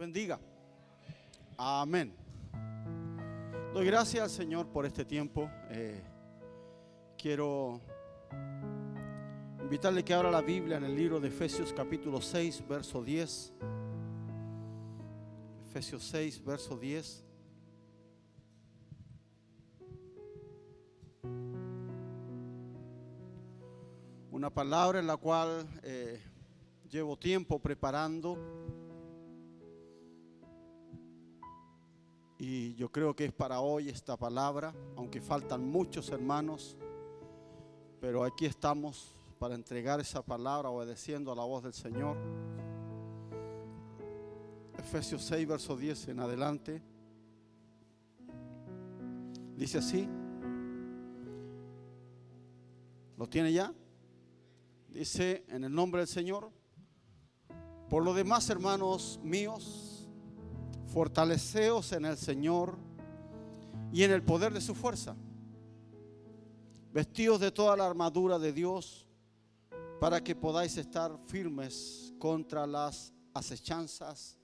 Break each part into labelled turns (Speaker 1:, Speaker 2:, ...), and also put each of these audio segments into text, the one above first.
Speaker 1: bendiga. Amén. Doy gracias al Señor por este tiempo. Quiero invitarle que abra la Biblia en el libro de Efesios capítulo 6, verso 10. Efesios 6, verso 10. Una palabra en la cual llevo tiempo preparando. Y yo creo que es para hoy esta palabra, aunque faltan muchos hermanos, pero aquí estamos para entregar esa palabra obedeciendo a la voz del Señor. Efesios 6, verso 10 en adelante. Dice así. ¿Lo tiene ya? Dice en el nombre del Señor: por lo demás, hermanos míos, fortaleceos en el Señor y en el poder de su fuerza. Vestíos de toda la armadura de Dios para que podáis estar firmes contra las acechanzas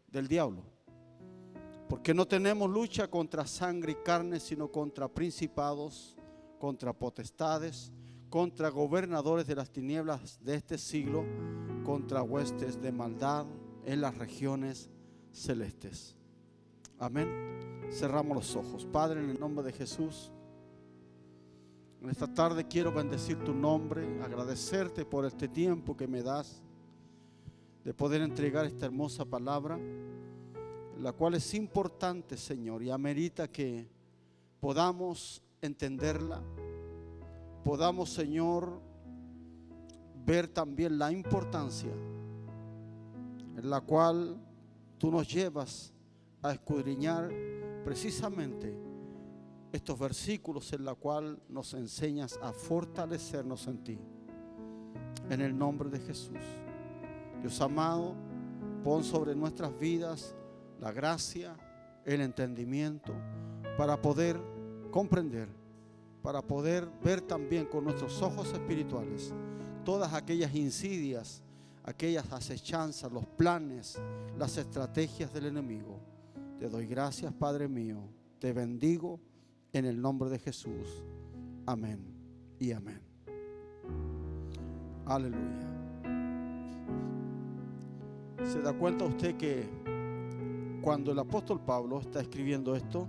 Speaker 1: del diablo. Porque no tenemos lucha contra sangre y carne, sino contra principados, contra potestades, contra gobernadores de las tinieblas de este siglo, contra huestes de maldad en las regiones celestes. Amén. Cerramos los ojos. Padre, en el nombre de Jesús, en esta tarde quiero bendecir tu nombre, agradecerte por este tiempo que me das de poder entregar esta hermosa palabra, la cual es importante, Señor, y amerita que podamos entenderla, podamos, Señor, ver también la importancia en la cual tú nos llevas a escudriñar precisamente estos versículos en la cual nos enseñas a fortalecernos en ti. En el nombre de Jesús. Dios amado, pon sobre nuestras vidas la gracia, el entendimiento para poder comprender, para poder ver también con nuestros ojos espirituales todas aquellas insidias, aquellas acechanzas, los planes, las estrategias del enemigo. Te doy gracias, Padre mío. Te bendigo en el nombre de Jesús. Amén y amén. Aleluya. ¿Se da cuenta usted que cuando el apóstol Pablo está escribiendo esto,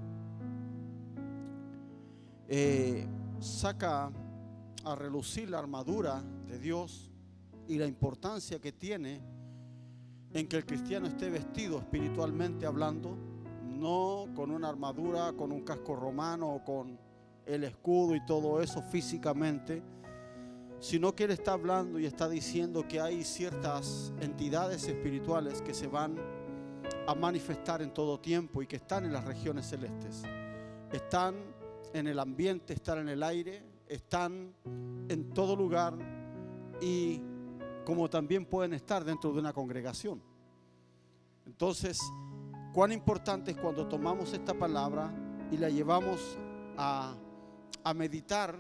Speaker 1: saca a relucir la armadura de Dios y la importancia que tiene en que el cristiano esté vestido espiritualmente hablando, no con una armadura, con un casco romano o con el escudo y todo eso físicamente, sino que él está hablando y está diciendo que hay ciertas entidades espirituales que se van a manifestar en todo tiempo y que están en las regiones celestes, están en el ambiente, están en el aire, están en todo lugar, y como también pueden estar dentro de una congregación. Entonces, cuán importante es cuando tomamos esta palabra y la llevamos a meditar,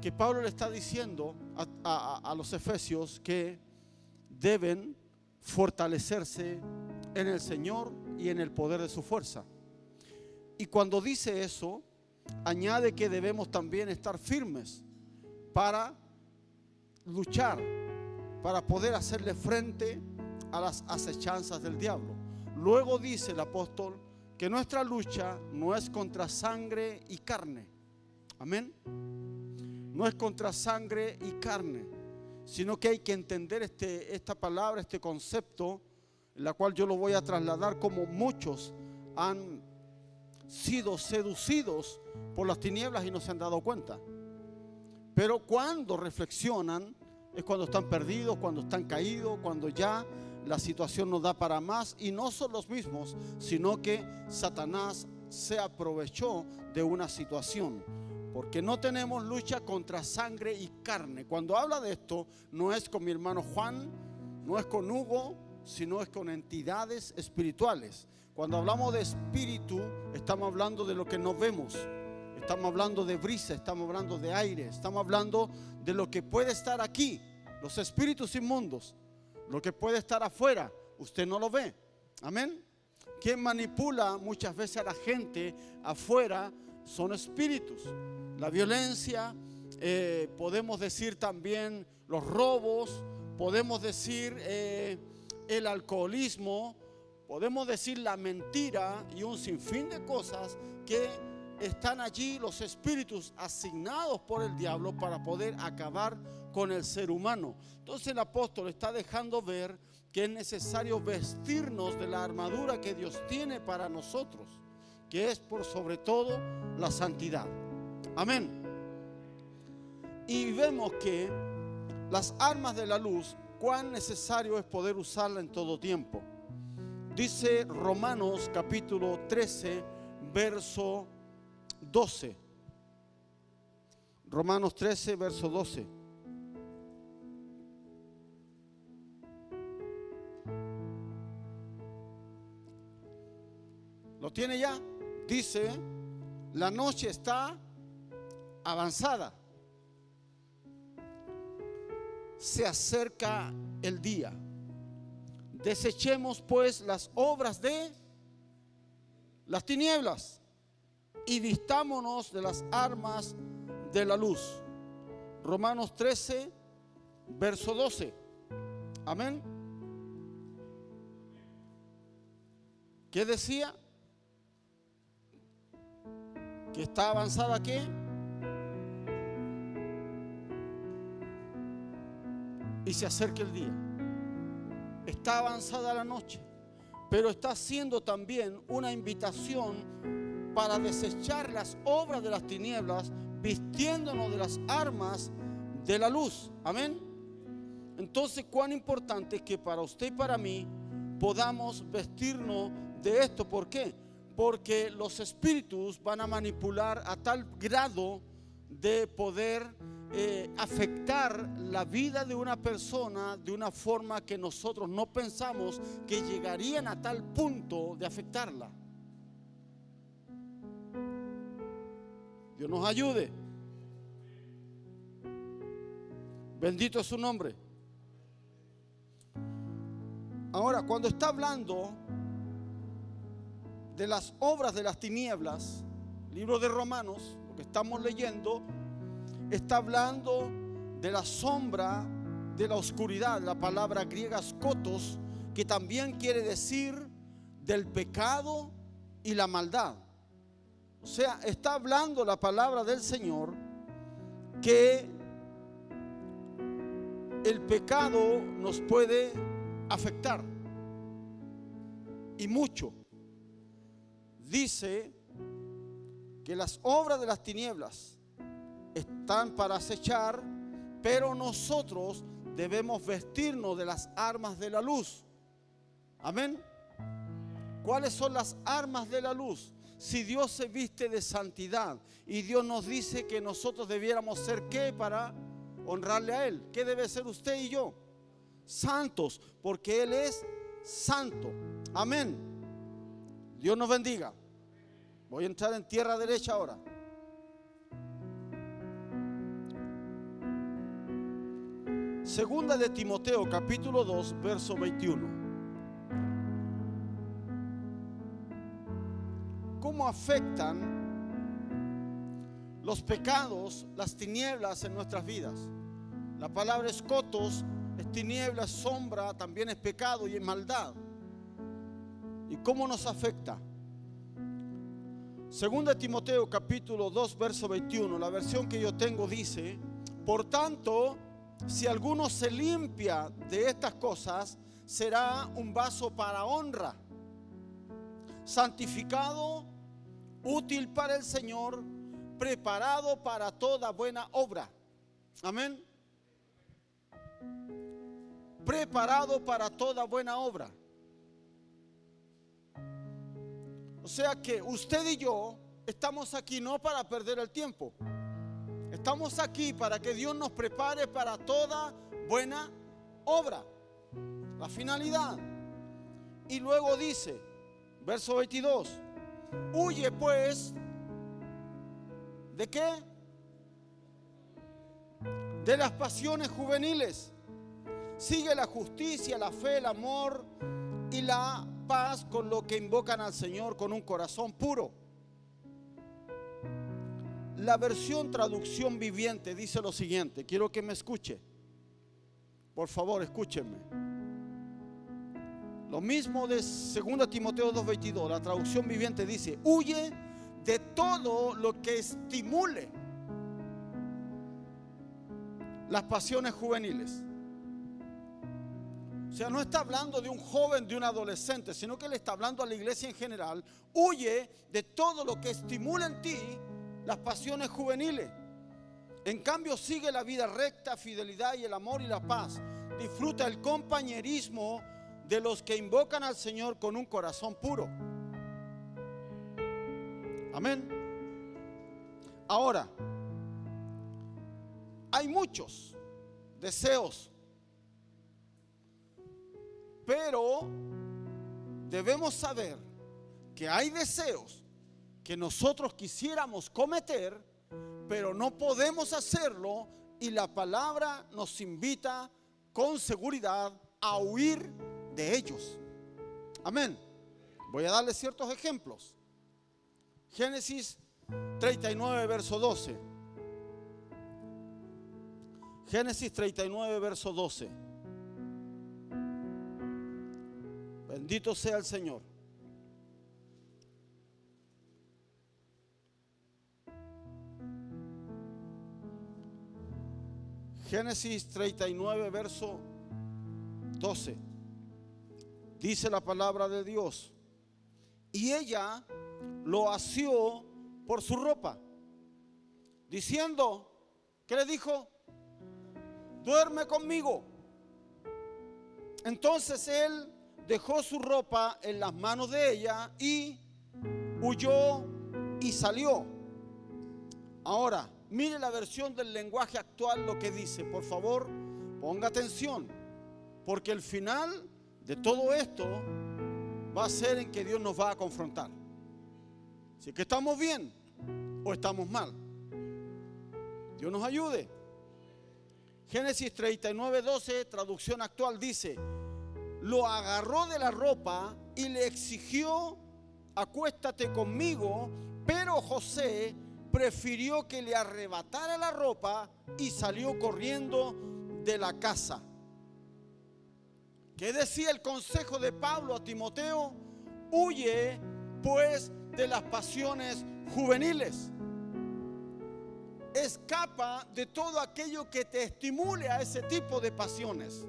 Speaker 1: que Pablo le está diciendo a los efesios que deben fortalecerse en el Señor y en el poder de su fuerza. Y cuando dice eso, añade que debemos también estar firmes para luchar, para poder hacerle frente a las acechanzas del diablo. Luego dice el apóstol que nuestra lucha no es contra sangre y carne. Amén. No es contra sangre y carne, sino que hay que entender esta palabra, este concepto, en la cual yo lo voy a trasladar como muchos han sido seducidos por las tinieblas y no se han dado cuenta. Pero cuando reflexionan es cuando están perdidos, cuando están caídos, cuando ya la situación no da para más, y no son los mismos, sino que Satanás se aprovechó de una situación. Porque no tenemos lucha contra sangre y carne. Cuando habla de esto, no es con mi hermano Juan, no es con Hugo, sino es con entidades espirituales. Cuando hablamos de espíritu, estamos hablando de lo que no vemos. Estamos hablando de brisa, estamos hablando de aire, estamos hablando de lo que puede estar aquí, los espíritus inmundos. Lo que puede estar afuera, usted no lo ve, Amén. Quien manipula muchas veces a la gente afuera son espíritus. La violencia, podemos decir también los robos, podemos decir el alcoholismo, podemos decir la mentira y un sinfín de cosas que están allí, los espíritus asignados por el diablo para poder acabar con el ser humano. Entonces el apóstol está dejando ver que es necesario vestirnos de la armadura que Dios tiene para nosotros, que es por sobre todo la santidad. Amén. Y vemos que las armas de la luz, cuán necesario es poder usarla en todo tiempo. Dice Romanos capítulo 13, verso 12. Romanos 13, verso 12. ¿Lo tiene ya? Dice, la noche está avanzada. Se acerca el día. Desechemos pues las obras de las tinieblas y vistámonos de las armas de la luz. Romanos 13, verso 12. Amén. ¿Qué decía? ¿Que está avanzada qué? Y se acerca el día. Está avanzada la noche, pero está haciendo también una invitación para desechar las obras de las tinieblas, vistiéndonos de las armas de la luz. Amén. Entonces, cuán importante es que para usted y para mí podamos vestirnos de esto. ¿Por qué? Porque los espíritus van a manipular a tal grado de poder afectar la vida de una persona de una forma que nosotros no pensamos que llegarían a tal punto de afectarla. Dios nos ayude. Bendito es su nombre. Ahora, cuando está hablando de las obras de las tinieblas, libro de Romanos, lo que estamos leyendo, está hablando de la sombra de la oscuridad, la palabra griega skotos, que también quiere decir del pecado y la maldad. O sea, está hablando la palabra del Señor que el pecado nos puede afectar, y mucho. Dice que las obras de las tinieblas están para acechar, pero nosotros debemos vestirnos de las armas de la luz. Amén. ¿Cuáles son las armas de la luz? Si Dios se viste de santidad y Dios nos dice que nosotros debiéramos ser ¿qué? Para honrarle a Él. ¿Qué debe ser usted y yo? Santos, porque Él es santo. Amén. Dios nos bendiga. Voy a entrar en tierra derecha ahora. Segunda de Timoteo capítulo 2, verso 21. ¿Cómo afectan los pecados, las tinieblas en nuestras vidas? La palabra skotos es tiniebla, es sombra, también es pecado y es maldad. ¿Y cómo nos afecta? Segunda de Timoteo capítulo 2, verso 21, la versión que yo tengo dice: por tanto, si alguno se limpia de estas cosas, será un vaso para honra, santificado, útil para el Señor, preparado para toda buena obra. Amén. Preparado para toda buena obra. O sea que usted y yo estamos aquí no para perder el tiempo. Estamos aquí para que Dios nos prepare para toda buena obra. La finalidad. Y luego dice, verso 22, huye pues, ¿de qué? De las pasiones juveniles. Sigue la justicia, la fe, el amor y la paz con los que invocan al Señor con un corazón puro. La versión traducción viviente dice lo siguiente, quiero que me escuche. Por favor, escúchenme. Lo mismo de 2 Timoteo 2:22, la traducción viviente dice: huye de todo lo que estimule las pasiones juveniles. O sea, no está hablando de un joven, de un adolescente, sino que le está hablando a la iglesia en general. Huye de todo lo que estimule en ti las pasiones juveniles. En cambio, sigue la vida recta, fidelidad y el amor y la paz. Disfruta el compañerismo de los que invocan al Señor con un corazón puro. Amén. Ahora, hay muchos deseos, pero debemos saber que hay deseos que nosotros quisiéramos cometer, pero no podemos hacerlo, y la palabra nos invita con seguridad a huir de ellos. Amén. Voy a darles ciertos ejemplos. Génesis 39, verso 12. Génesis 39, verso 12. Bendito sea el Señor. Génesis 39, verso 12. Dice la palabra de Dios: y ella lo asió por su ropa, diciendo, ¿qué le dijo? Duerme conmigo. Entonces él dejó su ropa en las manos de ella y huyó y salió. Ahora, mire la versión del lenguaje actual lo que dice. Por favor, ponga atención, porque el final de todo esto va a ser en que Dios nos va a confrontar. Si es que estamos bien o estamos mal. Dios nos ayude. Génesis 39, 12, traducción actual dice: lo agarró de la ropa y le exigió, acuéstate conmigo, pero José prefirió que le arrebatara la ropa y salió corriendo de la casa. ¿Qué decía el consejo de Pablo a Timoteo? Huye pues de las pasiones juveniles. Escapa de todo aquello que te estimule a ese tipo de pasiones.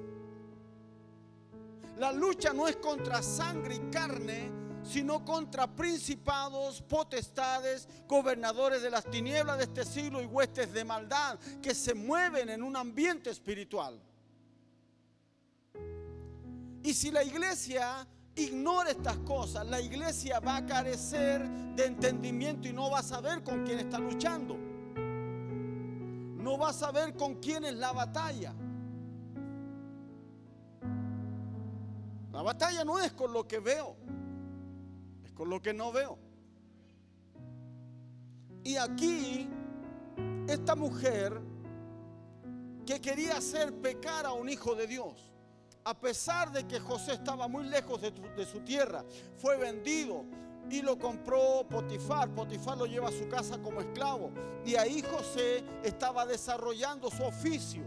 Speaker 1: La lucha no es contra sangre y carne, sino contra principados, potestades, gobernadores de las tinieblas de este siglo y huestes de maldad que se mueven en un ambiente espiritual. Y si la iglesia ignora estas cosas, la iglesia va a carecer de entendimiento y no va a saber con quién está luchando. No va a saber con quién es la batalla. La batalla no es con lo que veo, es con lo que no veo. Y aquí, esta mujer que quería hacer pecar a un hijo de Dios, a pesar de que José estaba muy lejos de su tierra, fue vendido y lo compró Potifar. Potifar lo lleva a su casa como esclavo, y ahí José estaba desarrollando su oficio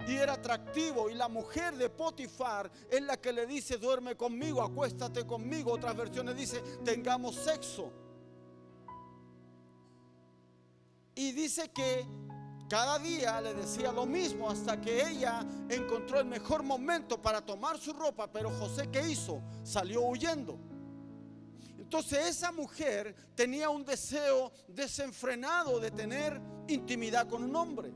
Speaker 1: y era atractivo, y la mujer de Potifar es la que le dice: duerme conmigo, acuéstate conmigo. Otras versiones dice: tengamos sexo. Y dice que cada día le decía lo mismo, hasta que ella encontró el mejor momento para tomar su ropa. Pero José, ¿qué hizo? Salió huyendo. Entonces esa mujer tenía un deseo desenfrenado de tener intimidad con un hombre.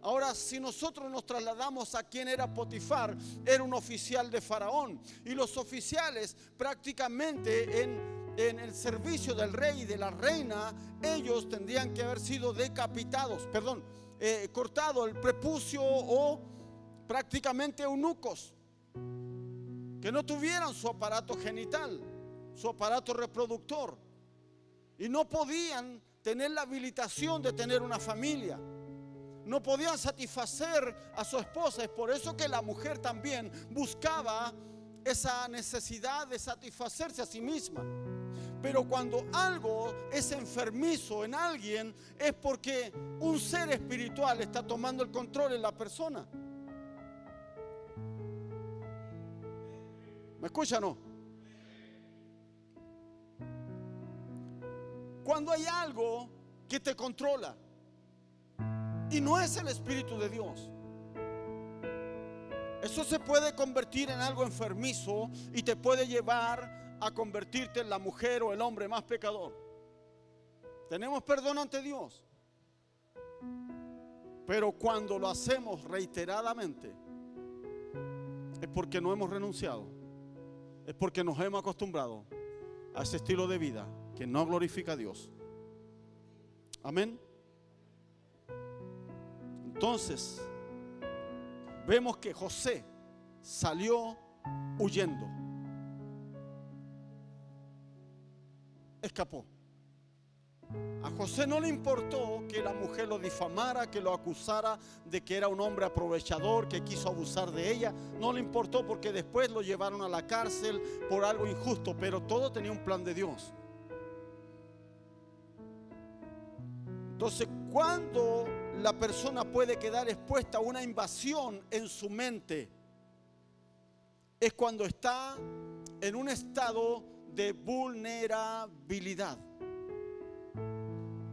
Speaker 1: Ahora, si nosotros nos trasladamos a quién era Potifar, era un oficial de Faraón. Y los oficiales prácticamente en el servicio del rey y de la reina, ellos tendrían que haber sido decapitados, cortado el prepucio, o prácticamente eunucos, que no tuvieran su aparato genital, su aparato reproductor, y no podían tener la habilitación de tener una familia. No podían satisfacer a su esposa. Es por eso que la mujer también buscaba esa necesidad de satisfacerse a sí misma. Pero cuando algo es enfermizo en alguien, es porque un ser espiritual está tomando el control en la persona. ¿Me escuchan o no? Cuando hay algo que te controla y no es el Espíritu de Dios, eso se puede convertir en algo enfermizo y te puede llevar a convertirte en la mujer o el hombre más pecador. Tenemos perdón ante Dios, pero cuando lo hacemos reiteradamente es porque no hemos renunciado, es porque nos hemos acostumbrado a ese estilo de vida que no glorifica a Dios. Amén. Entonces vemos que José salió huyendo, escapó. A José no le importó que la mujer lo difamara, que lo acusara de que era un hombre aprovechador, que quiso abusar de ella. No le importó, porque después lo llevaron a la cárcel por algo injusto, pero todo tenía un plan de Dios. Entonces, cuando la persona puede quedar expuesta a una invasión en su mente, es cuando está en un estado de vulnerabilidad.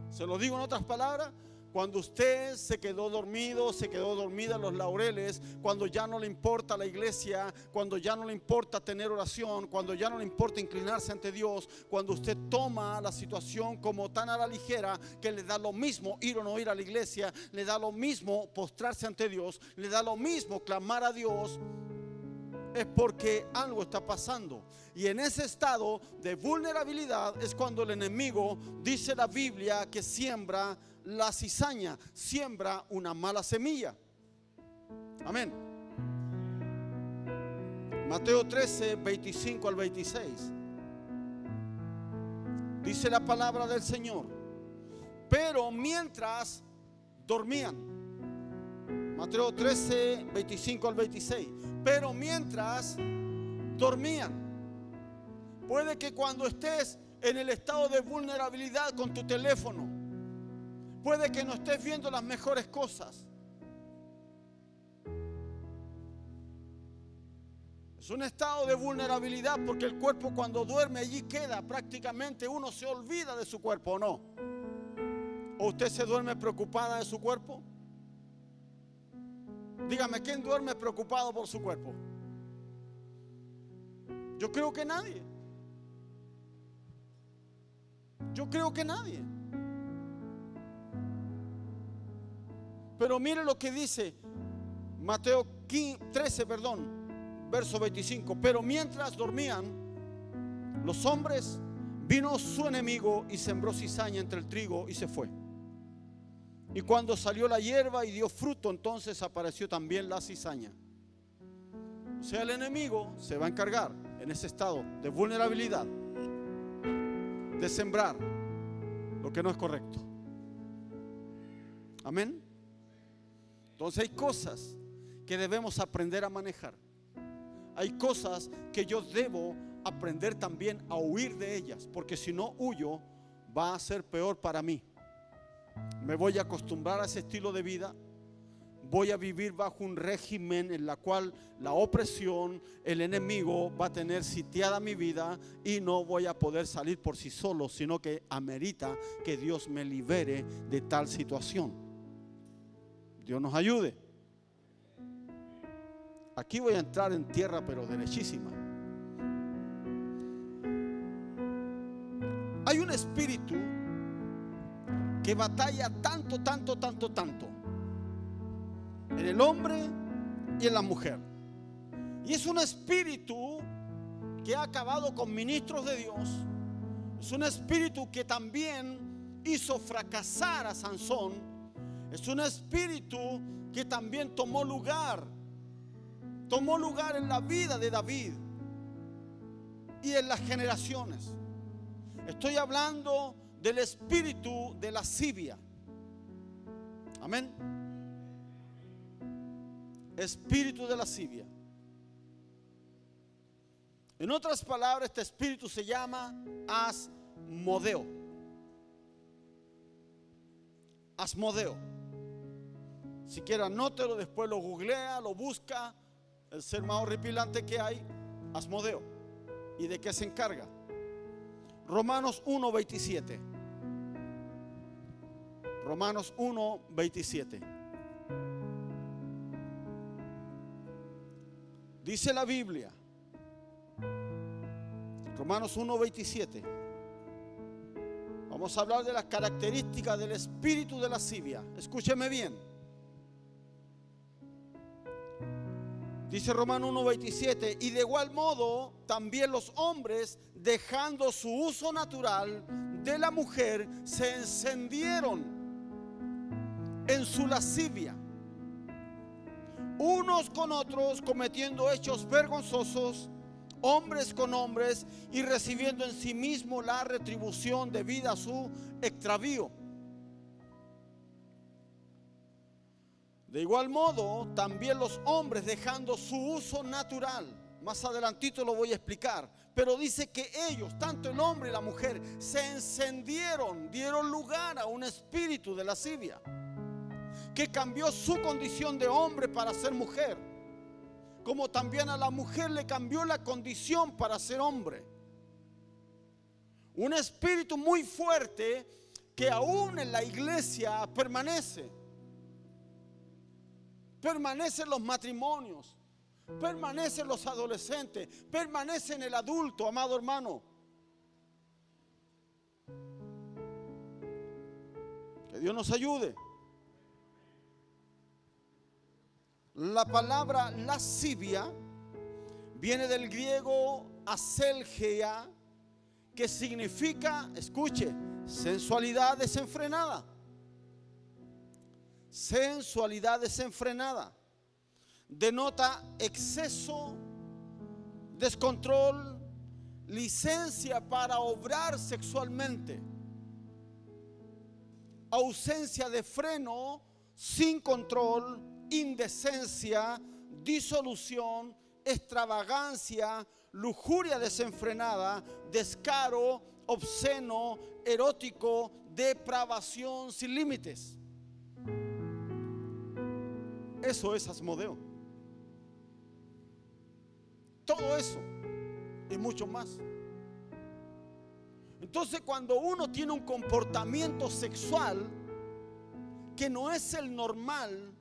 Speaker 1: Se lo digo en otras palabras: cuando usted se quedó dormido, se quedó dormida en los laureles, cuando ya no le importa la iglesia, cuando ya no le importa tener oración, cuando ya no le importa inclinarse ante Dios, cuando usted toma la situación como tan a la ligera que le da lo mismo ir o no ir a la iglesia, le da lo mismo postrarse ante Dios, le da lo mismo clamar a Dios, es porque algo está pasando. Y en ese estado de vulnerabilidad es cuando el enemigo, dice la Biblia, que siembra la cizaña, siembra una mala semilla. Amén. Mateo 13, 25 al 26. Dice la palabra del Señor: pero mientras dormían. Mateo 13, 25 al 26. Pero mientras dormían. Puede que cuando estés en el estado de vulnerabilidad con tu teléfono, puede que no estés viendo las mejores cosas. Es un estado de vulnerabilidad porque el cuerpo, cuando duerme, allí queda prácticamente. Uno se olvida de su cuerpo, ¿o no? ¿O usted se duerme preocupada de su cuerpo? Dígame, ¿quién duerme preocupado por su cuerpo? Yo creo que nadie. Yo creo que nadie. Pero mire lo que dice Mateo 13, verso 25. Pero mientras dormían los hombres, vino su enemigo y sembró cizaña entre el trigo y se fue. Y cuando salió la hierba y dio fruto, entonces apareció también la cizaña. O sea, el enemigo se va a encargar en ese estado de vulnerabilidad de sembrar lo que no es correcto. Amén. Entonces hay cosas que debemos aprender a manejar. Hay cosas que yo debo aprender también a huir de ellas, porque si no huyo va a ser peor para mí. Me voy a acostumbrar a ese estilo de vida. Voy a vivir bajo un régimen en la cual la opresión, el enemigo va a tener sitiada mi vida y no voy a poder salir por sí solo, sino que amerita que Dios me libere de tal situación. Dios nos ayude. Aquí voy a entrar en tierra, pero derechísima. Hay un espíritu que batalla tanto en el hombre y en la mujer. Y es un espíritu que ha acabado con ministros de Dios. Es un espíritu que también hizo fracasar a Sansón. Es un espíritu que también tomó lugar en la vida de David y en las generaciones. Estoy hablando del espíritu de lascivia. Amén. Espíritu de lascivia. En otras palabras, este espíritu se llama Asmodeo. Asmodeo. Si quiere anótelo, después lo googlea, lo busca. El ser más horripilante que hay, Asmodeo. ¿Y de qué se encarga? Romanos 1:27. Romanos 1:27. Dice la Biblia, Romanos 1:27. Vamos a hablar de las características del espíritu de lascivia. Escúcheme bien. Dice Romanos 1:27, y de igual modo también los hombres, dejando su uso natural de la mujer, se encendieron en su lascivia, unos con otros, cometiendo hechos vergonzosos, hombres con hombres, y recibiendo en sí mismo la retribución debida a su extravío. De igual modo, también los hombres, dejando su uso natural. Más adelantito lo voy a explicar. Pero dice que ellos, tanto el hombre y la mujer, se encendieron, dieron lugar a un espíritu de lascivia, que cambió su condición de hombre para ser mujer, como también a la mujer le cambió la condición para ser hombre. Un espíritu muy fuerte que aún en la iglesia permanece. Permanecen los matrimonios, permanecen los adolescentes, permanece en el adulto, amado hermano. Que Dios nos ayude. La palabra lascivia viene del griego aselgeia, que significa, escuche, sensualidad desenfrenada. Sensualidad desenfrenada. Denota exceso, descontrol, licencia para obrar sexualmente, ausencia de freno, sin control, indecencia, disolución, extravagancia, lujuria desenfrenada, descaro, obsceno, erótico, depravación sin límites. Eso es Asmodeo. Todo eso y mucho más. Entonces, cuando uno tiene un comportamiento sexual que no es el normal,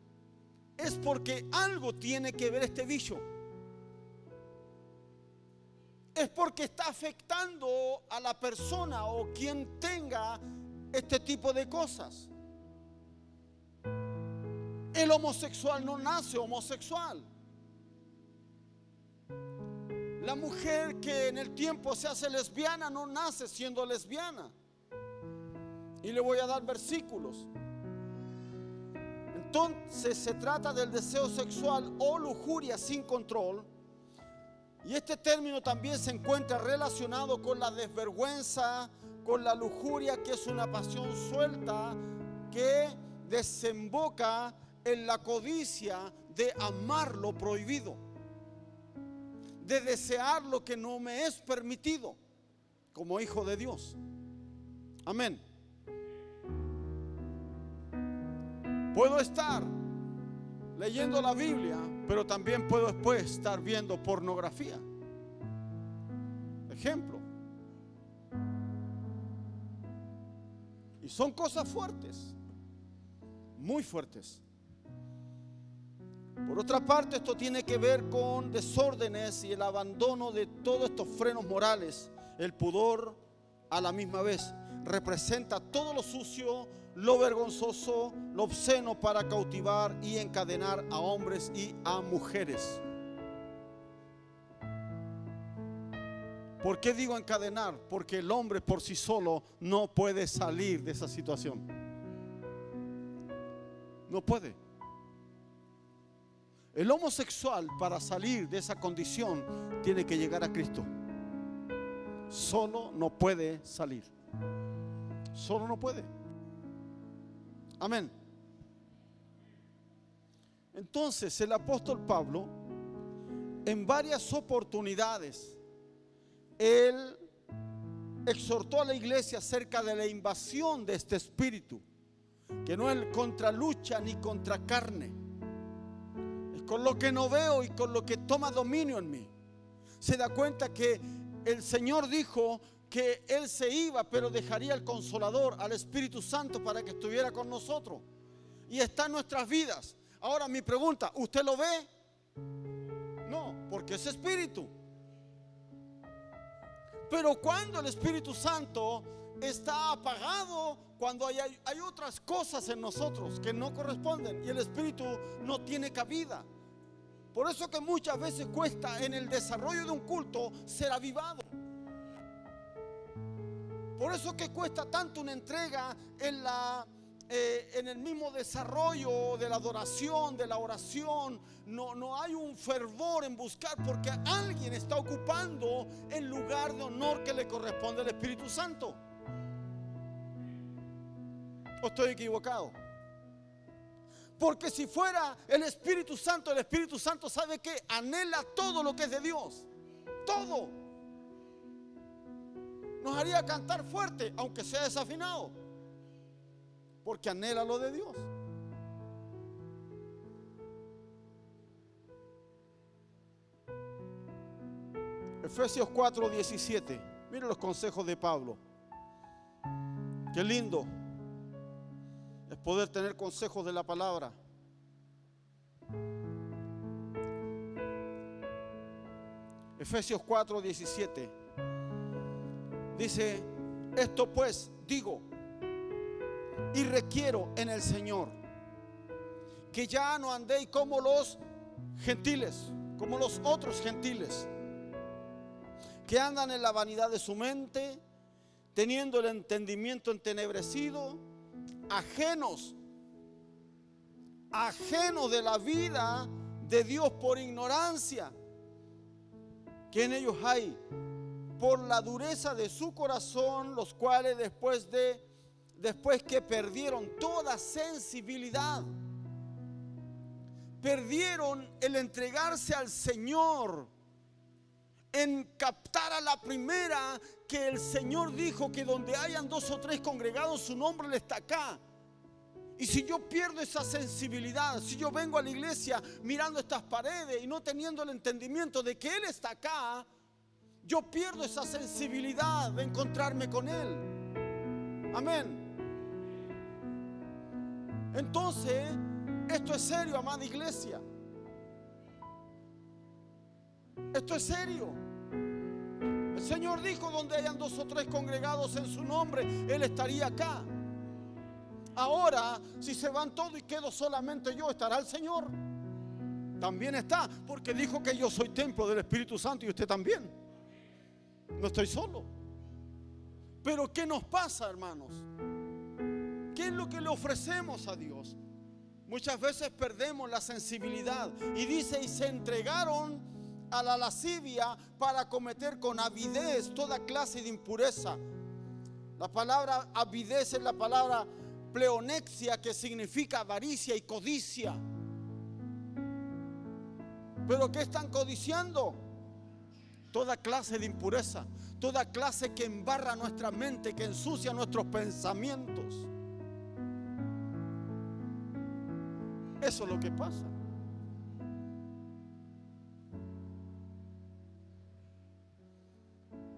Speaker 1: es porque algo tiene que ver este bicho. Es porque está afectando a la persona o quien tenga este tipo de cosas. El homosexual no nace homosexual. La mujer que en el tiempo se hace lesbiana no nace siendo lesbiana. Y le voy a dar versículos. Entonces se trata del deseo sexual o lujuria sin control. Y este término también se encuentra relacionado con la desvergüenza, con la lujuria, que es una pasión suelta que desemboca en la codicia de amar lo prohibido, de desear lo que no me es permitido como hijo de Dios. Amén. Puedo estar leyendo la Biblia, pero también puedo después estar viendo pornografía. Ejemplo. Y son cosas fuertes, muy fuertes. Por otra parte, esto tiene que ver con desórdenes y el abandono de todos estos frenos morales. El pudor, a la misma vez, representa todo lo sucio, lo vergonzoso, lo obsceno, para cautivar y encadenar a hombres y a mujeres. ¿Por qué digo encadenar? Porque el hombre por sí solo no puede salir de esa situación. No puede. El homosexual, para salir de esa condición, tiene que llegar a Cristo. Solo no puede salir. Solo no puede. Amén. Entonces el apóstol Pablo, en varias oportunidades, él exhortó a la iglesia acerca de la invasión de este espíritu, que no es contra lucha ni contra carne, es con lo que no veo y con lo que toma dominio en mí. Se da cuenta que el Señor dijo que Él se iba, pero dejaría el Consolador, al Espíritu Santo, para que estuviera con nosotros. Y está en nuestras vidas. Ahora mi pregunta, ¿usted lo ve? No, porque es Espíritu. Pero cuando el Espíritu Santo está apagado, cuando hay otras cosas en nosotros que no corresponden y el Espíritu no tiene cabida. Por eso que muchas veces cuesta en el desarrollo de un culto ser avivado. Por eso que cuesta tanto una entrega en el mismo desarrollo de la adoración, de la oración. No hay un fervor en buscar, porque alguien está ocupando el lugar de honor que le corresponde al Espíritu Santo. ¿O estoy equivocado? Porque si fuera el Espíritu Santo sabe que anhela todo lo que es de Dios. Todo. Nos haría cantar fuerte, aunque sea desafinado, porque anhela lo de Dios. Efesios 4:17. Miren los consejos de Pablo. Qué lindo es poder tener consejos de la palabra. Efesios 4:17 dice: esto pues digo y requiero en el Señor, que ya no andéis como los gentiles, como los otros gentiles, que andan en la vanidad de su mente, teniendo el entendimiento entenebrecido, ajenos de la vida de Dios por ignorancia que en ellos hay, por la dureza de su corazón, los cuales después que perdieron toda sensibilidad, perdieron el entregarse al Señor, en captar a la primera que el Señor dijo que donde hayan 2 o 3 congregados, su nombre Él está acá. Y si yo pierdo esa sensibilidad, si yo vengo a la iglesia mirando estas paredes y no teniendo el entendimiento de que Él está acá, yo pierdo esa sensibilidad de encontrarme con Él. Amén. Entonces, esto es serio, amada iglesia. Esto es serio. El Señor dijo: donde hayan 2 o 3 congregados en su nombre, Él estaría acá. Ahora, si se van todos y quedo solamente yo, ¿estará el Señor? También está, porque dijo que yo soy templo del Espíritu Santo y usted también. No estoy solo. Pero ¿qué nos pasa, hermanos? ¿Qué es lo que le ofrecemos a Dios? Muchas veces perdemos la sensibilidad. Y dice: y se entregaron a la lascivia para cometer con avidez toda clase de impureza. La palabra avidez es la palabra pleonexia, que significa avaricia y codicia. ¿Pero qué están codiciando? Toda clase de impureza, toda clase que embarra nuestra mente, que ensucia nuestros pensamientos. Eso es lo que pasa.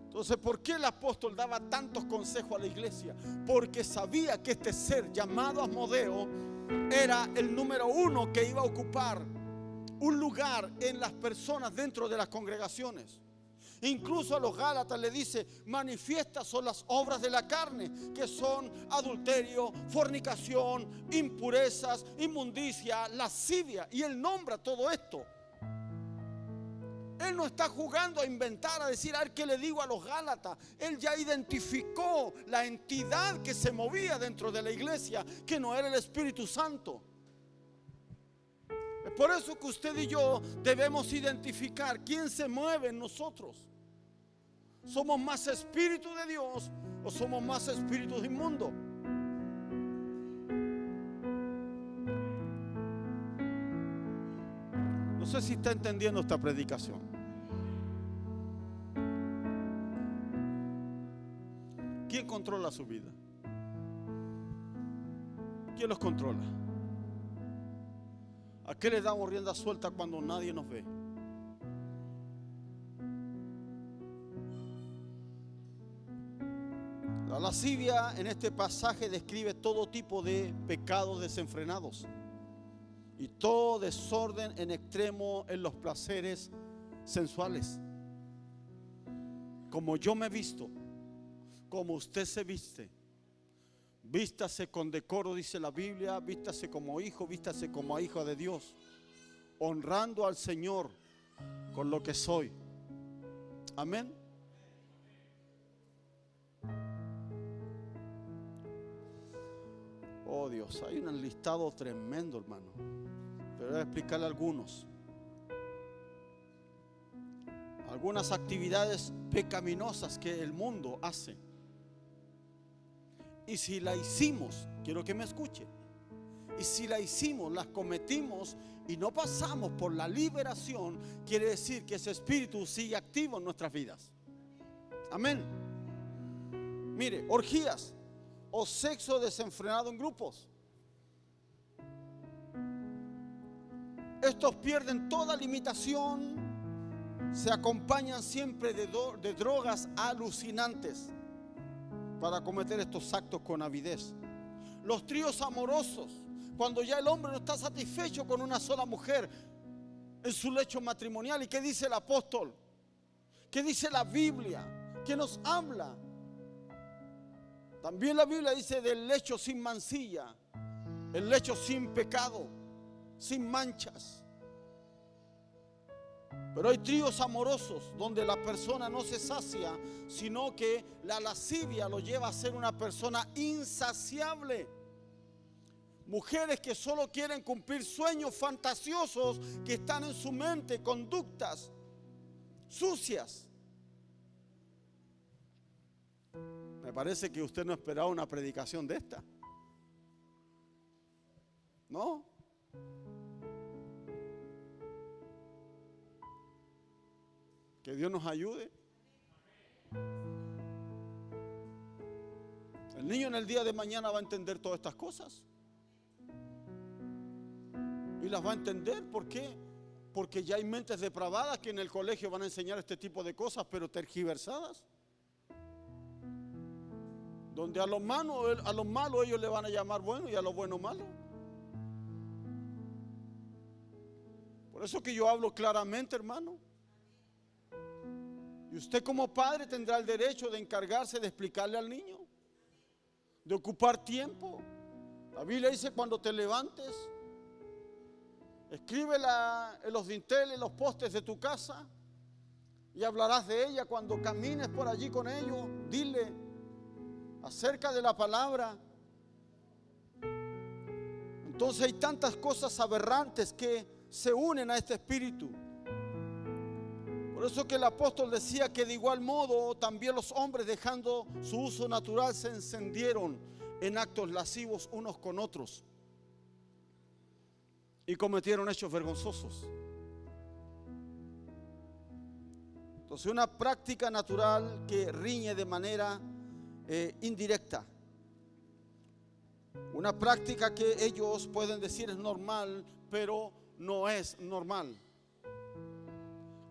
Speaker 1: Entonces, ¿por qué el apóstol daba tantos consejos a la iglesia? Porque sabía que este ser llamado Asmodeo era el número 1 que iba a ocupar un lugar en las personas dentro de las congregaciones. Incluso a los Gálatas le dice: manifiestas son las obras de la carne, que son adulterio, fornicación, impurezas, inmundicia, lascivia. Y él nombra todo esto. Él no está jugando a inventar, a decir: a ver qué le digo a los Gálatas. Él ya identificó la entidad que se movía dentro de la iglesia, que no era el Espíritu Santo. Es por eso que usted y yo debemos identificar quién se mueve en nosotros. ¿Somos más espíritu de Dios o somos más espíritus inmundos? No sé si está entendiendo esta predicación. ¿Quién controla su vida? ¿Quién los controla? ¿A qué le damos rienda suelta cuando nadie nos ve? La lascivia en este pasaje describe todo tipo de pecados desenfrenados y todo desorden en extremo en los placeres sensuales. Como yo me he visto, como usted se viste, vístase con decoro, dice la Biblia, vístase como hijo, vístase como hija de Dios, honrando al Señor con lo que soy. Amén. Oh Dios, hay un listado tremendo, hermano, pero voy a explicarle algunas actividades pecaminosas que el mundo hace. Y si la hicimos, quiero que me escuche, y si la hicimos, las cometimos y no pasamos por la liberación, quiere decir que ese espíritu sigue activo en nuestras vidas. Amén. Mire, orgías o sexo desenfrenado en grupos. Estos pierden toda limitación, se acompañan siempre de drogas alucinantes para cometer estos actos con avidez. Los tríos amorosos, cuando ya el hombre no está satisfecho con una sola mujer en su lecho matrimonial. ¿Y qué dice el apóstol? ¿Qué dice la Biblia? ¿Qué nos habla? También la Biblia dice del lecho sin mancilla, el lecho sin pecado, sin manchas. Pero hay tríos amorosos donde la persona no se sacia, sino que la lascivia lo lleva a ser una persona insaciable. Mujeres que solo quieren cumplir sueños fantasiosos que están en su mente, conductas sucias. Me parece que usted no esperaba una predicación de esta, ¿no? Que Dios nos ayude. El niño en el día de mañana va a entender todas estas cosas. Y las va a entender. ¿Por qué? Porque ya hay mentes depravadas que en el colegio van a enseñar este tipo de cosas, pero tergiversadas. Donde a lo malo ellos le van a llamar bueno y a lo bueno malo. Por eso que yo hablo claramente, hermano. Y usted como padre tendrá el derecho de encargarse de explicarle al niño, de ocupar tiempo. La Biblia dice: cuando te levantes, escríbela en los dinteles, en los postes de tu casa, y hablarás de ella cuando camines por allí con ellos. Dile acerca de la palabra. Entonces hay tantas cosas aberrantes que se unen a este espíritu. Por eso que el apóstol decía que de igual modo también los hombres, dejando su uso natural, se encendieron en actos lascivos unos con otros y cometieron hechos vergonzosos. Entonces, una práctica natural que riñe de manera indirecta. Una práctica que ellos pueden decir es normal, pero no es normal.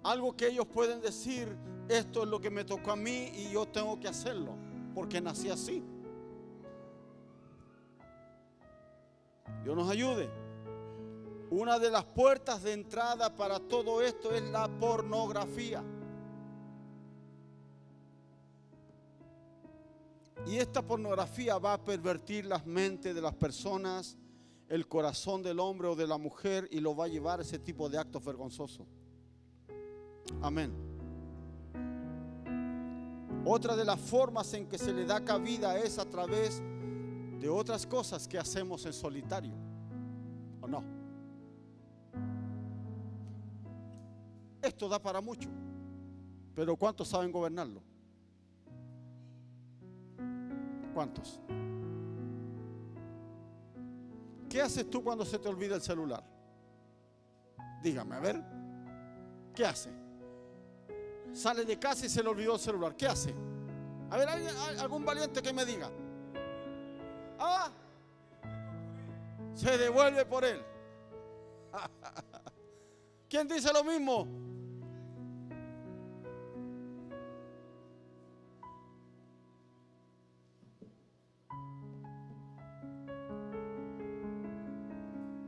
Speaker 1: Algo que ellos pueden decir: esto es lo que me tocó a mí y yo tengo que hacerlo porque nací así. Dios nos ayude. Una de las puertas de entrada para todo esto es la pornografía. Y esta pornografía va a pervertir las mentes de las personas, el corazón del hombre o de la mujer, y lo va a llevar a ese tipo de actos vergonzosos. Amén. Otra de las formas en que se le da cabida es a través de otras cosas que hacemos en solitario, ¿o no? Esto da para mucho, pero ¿cuántos saben gobernarlo? ¿Cuántos? ¿Qué haces tú cuando se te olvida el celular? Dígame, a ver. ¿Qué hace? Sale de casa y se le olvidó el celular. ¿Qué hace? A ver, algún valiente que me diga. Ah, se devuelve por él. ¿Quién dice lo mismo?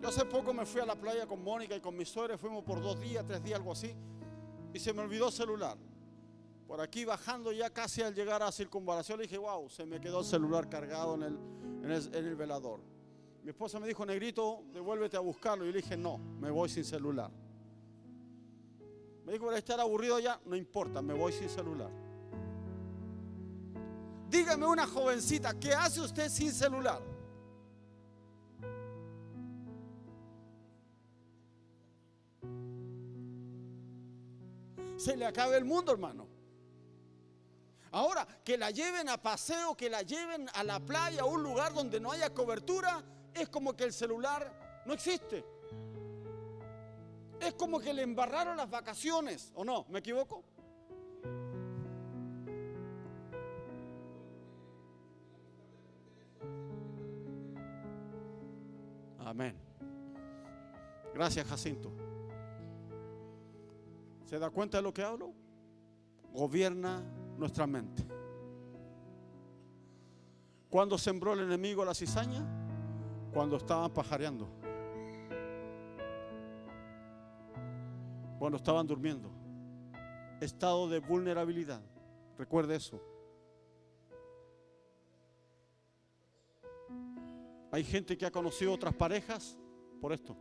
Speaker 1: Yo hace poco me fui a la playa con Mónica y con mi suegra. Fuimos por 2 días, 3 días, algo así. Y se me olvidó el celular. Por aquí bajando ya casi al llegar a Circunvalación, le dije, wow, se me quedó el celular cargado en el velador. Mi esposa me dijo, negrito, devuélvete a buscarlo. Y yo le dije, no, me voy sin celular. Me dijo, ¿para estar aburrido ya? No importa, me voy sin celular. Dígame una jovencita, ¿qué hace usted sin celular? Se le acaba el mundo, hermano. Ahora, que la lleven a paseo, que la lleven a la playa, a un lugar donde no haya cobertura, es como que el celular no existe. Es como que le embarraron las vacaciones, ¿o no? ¿Me equivoco? Amén. Gracias, Jacinto. ¿Se da cuenta de lo que hablo? Gobierna nuestra mente. ¿Cuándo sembró el enemigo la cizaña? Cuando estaban pajareando. Cuando estaban durmiendo. Estado de vulnerabilidad. Recuerde eso. Hay gente que ha conocido otras parejas por esto.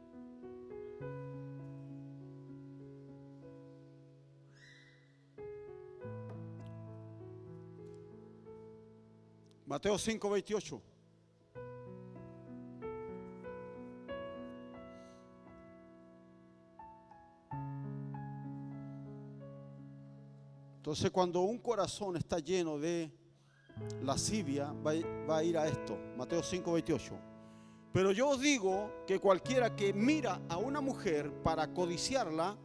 Speaker 1: Mateo 5:28. Entonces, cuando un corazón está lleno de lascivia, va a ir a esto. Mateo 5:28. Pero yo os digo que cualquiera que mira a una mujer para codiciarla,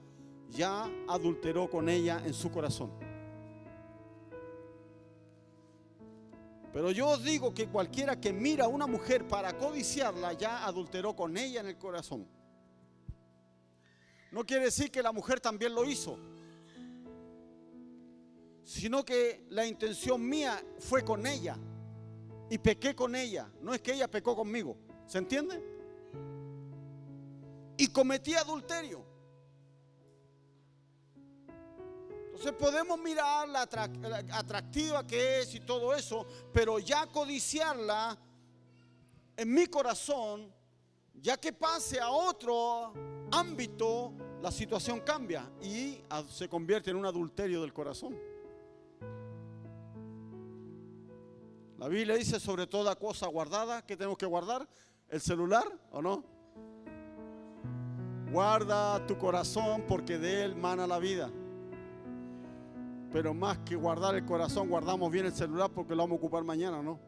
Speaker 1: ya adulteró con ella en su corazón. Pero yo os digo que cualquiera que mira a una mujer para codiciarla, ya adulteró con ella en el corazón. No quiere decir que la mujer también lo hizo, sino que la intención mía fue con ella y pequé con ella. No es que ella pecó conmigo, ¿se entiende? Y cometí adulterio. Entonces podemos mirar la atractiva que es y todo eso, pero ya codiciarla en mi corazón, ya que pase a otro ámbito, la situación cambia y se convierte en un adulterio del corazón. La Biblia dice sobre toda cosa guardada, ¿qué tenemos que guardar? ¿El celular o no? Guarda tu corazón porque de él mana la vida. Pero más que guardar el corazón, guardamos bien el celular porque lo vamos a ocupar mañana, ¿no?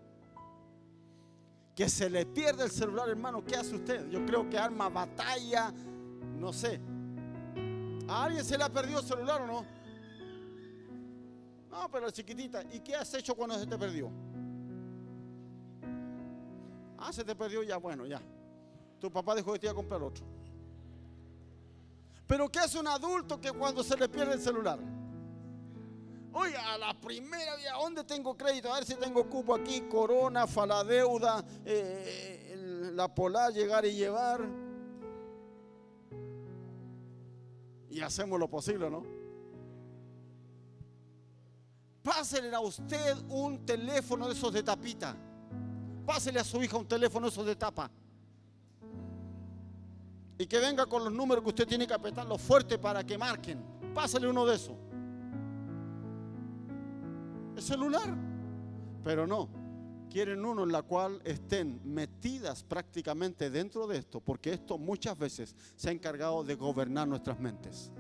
Speaker 1: Que se le pierde el celular, hermano, ¿qué hace usted? Yo creo que arma batalla, no sé. ¿A alguien se le ha perdido el celular o no? No, pero chiquitita, ¿y qué has hecho cuando se te perdió? Ah, se te perdió, ya, bueno, ya. Tu papá dijo que te iba a comprar otro. Pero ¿qué hace un adulto que cuando se le pierde el celular? Oiga, a la primera, ¿a dónde tengo crédito? A ver si tengo cupo aquí, Corona, Faladeuda, la Polar, llegar y llevar. Y hacemos lo posible, ¿no? Pásele a usted un teléfono de esos de tapita. Pásele a su hija un teléfono de esos de tapa. Y que venga con los números que usted tiene que apretarlos fuerte para que marquen. Pásele uno de esos. El celular. Pero no, quieren uno en la cual estén metidas prácticamente dentro de esto, porque esto muchas veces se ha encargado de gobernar nuestras mentes.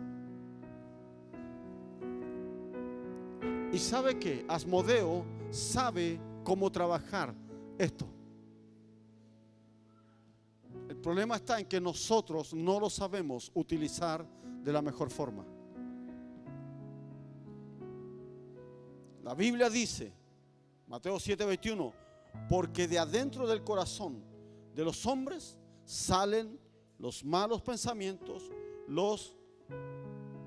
Speaker 1: Y sabe que Asmodeo sabe cómo trabajar esto. El problema está en que nosotros no lo sabemos utilizar de la mejor forma. La Biblia dice Mateo 7:21. Porque de adentro del corazón de los hombres salen los malos pensamientos, los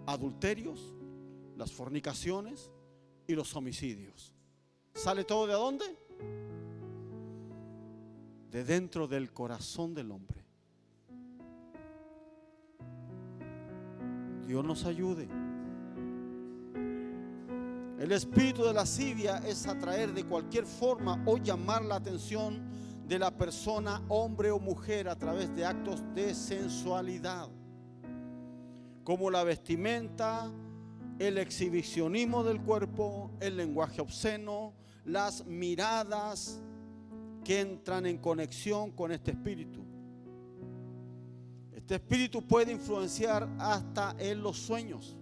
Speaker 1: adulterios, las fornicaciones y los homicidios. ¿Sale todo de dónde? De dentro del corazón del hombre. Dios nos ayude. El espíritu de lascivia es atraer de cualquier forma o llamar la atención de la persona, hombre o mujer, a través de actos de sensualidad, como la vestimenta, el exhibicionismo del cuerpo, el lenguaje obsceno, las miradas que entran en conexión con este espíritu. Este espíritu puede influenciar hasta en los sueños.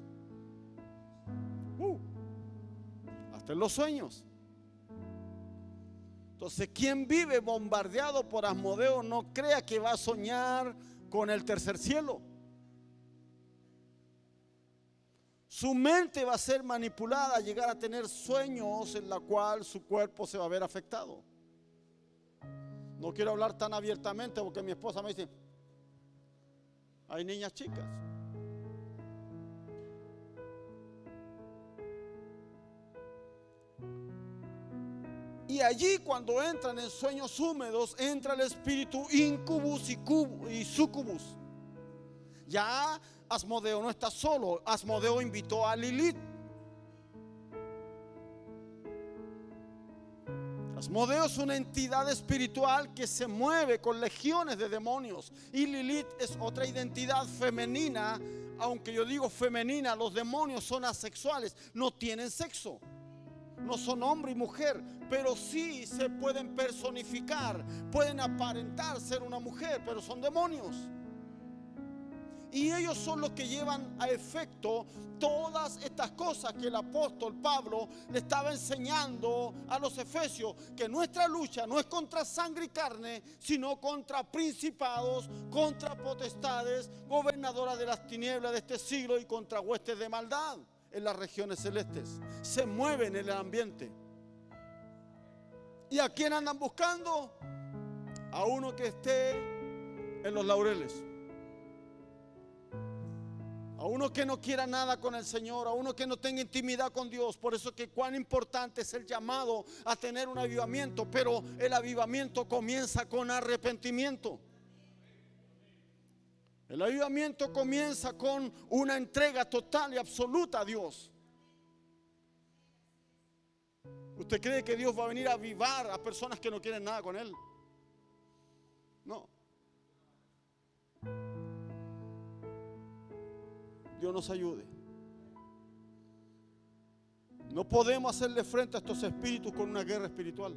Speaker 1: Hasta en los sueños. Entonces, quien vive bombardeado por Asmodeo, no crea que va a soñar con el tercer cielo. Su mente va a ser manipulada a llegar a tener sueños en la cual su cuerpo se va a ver afectado. No quiero hablar tan abiertamente porque mi esposa me dice, hay niñas chicas. Y allí, cuando entran en sueños húmedos, entra el espíritu incubus y sucubus. Ya Asmodeo no está solo. Asmodeo invitó a Lilith. Asmodeo es una entidad espiritual que se mueve con legiones de demonios. Y Lilith es otra identidad femenina. Aunque yo digo femenina, los demonios son asexuales, no tienen sexo. No son hombre y mujer, pero sí se pueden personificar, pueden aparentar ser una mujer, pero son demonios. Y ellos son los que llevan a efecto todas estas cosas que el apóstol Pablo le estaba enseñando a los efesios, que nuestra lucha no es contra sangre y carne, sino contra principados, contra potestades, gobernadoras de las tinieblas de este siglo y contra huestes de maldad en las regiones celestes. Se mueven en el ambiente. ¿Y a quién andan buscando? A uno que esté en los laureles, a uno que no quiera nada con el Señor, a uno que no tenga intimidad con Dios. Por eso que cuán importante es el llamado a tener un avivamiento. Pero el avivamiento comienza con arrepentimiento. El avivamiento comienza con una entrega total y absoluta a Dios. ¿Usted cree que Dios va a venir a avivar a personas que no quieren nada con Él? No. Dios nos ayude. No podemos hacerle frente a estos espíritus con una guerra espiritual.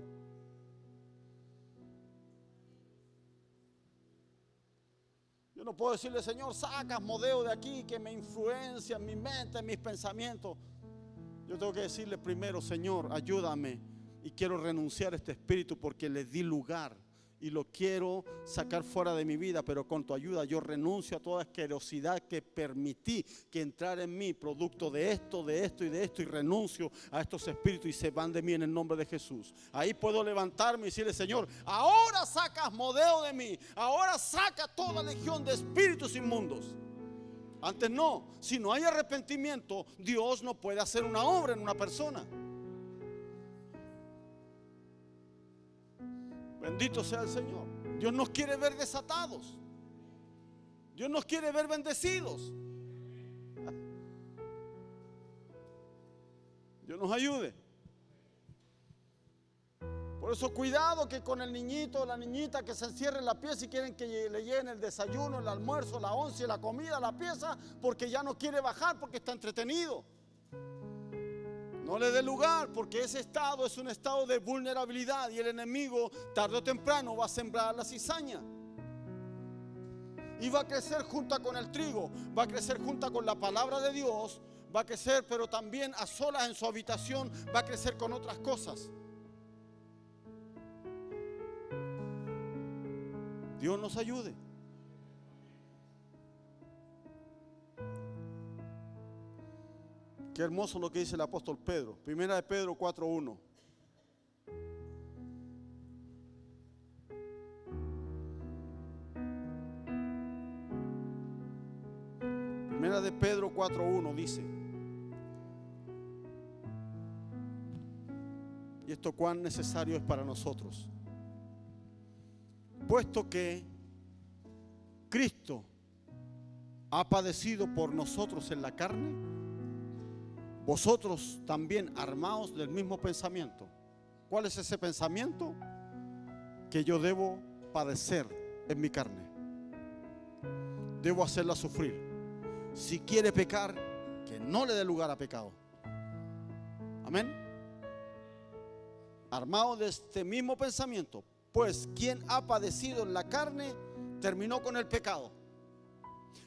Speaker 1: Yo no puedo decirle, Señor, saca Asmodeo de aquí que me influencia en mi mente, en mis pensamientos. Yo tengo que decirle primero, Señor, ayúdame, y quiero renunciar a este espíritu porque le di lugar y lo quiero sacar fuera de mi vida, pero con tu ayuda yo renuncio a toda asquerosidad que permití que entrara en mí, producto de esto y de esto, y renuncio a estos espíritus y se van de mí en el nombre de Jesús. Ahí puedo levantarme y decirle, Señor, ahora saca Asmodeo de mí, ahora saca toda legión de espíritus inmundos. Antes no. Si no hay arrepentimiento, Dios no puede hacer una obra en una persona. Bendito sea el Señor. Dios nos quiere ver desatados. Dios nos quiere ver bendecidos. Dios nos ayude. Por eso cuidado que con el niñito o la niñita que se encierre en la pieza y quieren que le lleven el desayuno, el almuerzo, la once, la comida, la pieza, porque ya no quiere bajar porque está entretenido. No le dé lugar, porque ese estado es un estado de vulnerabilidad y el enemigo tarde o temprano va a sembrar la cizaña. Y va a crecer junto con el trigo, va a crecer junto con la palabra de Dios, va a crecer, pero también a solas en su habitación va a crecer con otras cosas. Dios nos ayude. Qué hermoso lo que dice el apóstol Pedro. Primera de Pedro 4:1. Primera de Pedro 4:1 dice, y esto cuán necesario es para nosotros: puesto que Cristo ha padecido por nosotros en la carne, vosotros también armaos del mismo pensamiento. ¿Cuál es ese pensamiento? Que yo debo padecer en mi carne, debo hacerla sufrir. Si quiere pecar, que no le dé lugar a pecado. Amén. Armaos de este mismo pensamiento, pues quien ha padecido en la carne terminó con el pecado,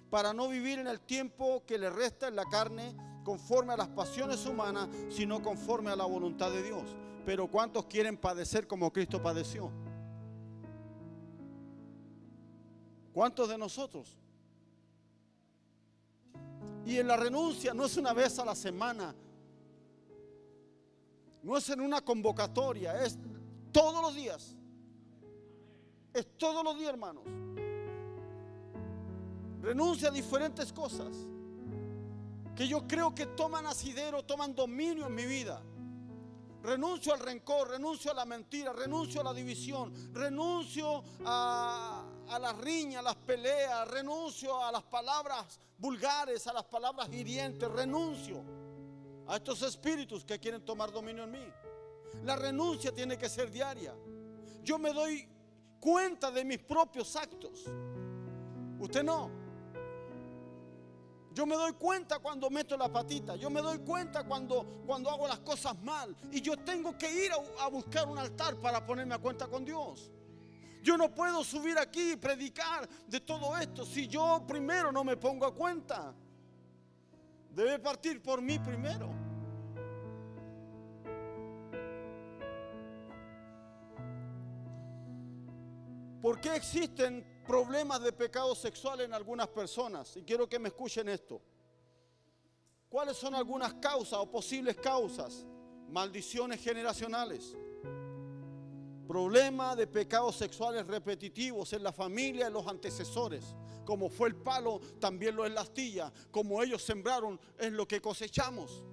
Speaker 1: para no vivir en el tiempo que le resta en la carne conforme a las pasiones humanas, sino conforme a la voluntad de Dios. Pero ¿cuántos quieren padecer como Cristo padeció? ¿Cuántos de nosotros? Y en la renuncia no es una vez a la semana, no es en una convocatoria, es todos los días. Es todos los días, hermanos. Renuncia a diferentes cosas que yo creo que toman asidero, toman dominio en mi vida. Renuncio al rencor, renuncio a la mentira, renuncio a la división, renuncio a las riñas, a las peleas, renuncio a las palabras vulgares, a las palabras hirientes, renuncio a estos espíritus que quieren tomar dominio en mí. La renuncia tiene que ser diaria. Yo me doy cuenta de mis propios actos. Usted no. Yo me doy cuenta cuando meto la patita. Yo me doy cuenta cuando hago las cosas mal. Y yo tengo que ir a buscar un altar para ponerme a cuenta con Dios. Yo no puedo subir aquí y predicar de todo esto si yo primero no me pongo a cuenta. Debe partir por mí primero. ¿Por qué existen problemas de pecado sexual en algunas personas? Y quiero que me escuchen esto. ¿Cuáles son algunas causas o posibles causas? Maldiciones generacionales, problemas de pecados sexuales repetitivos en la familia, en los antecesores. Como fue el palo, también lo es la astilla. Como ellos sembraron, es lo que cosechamos.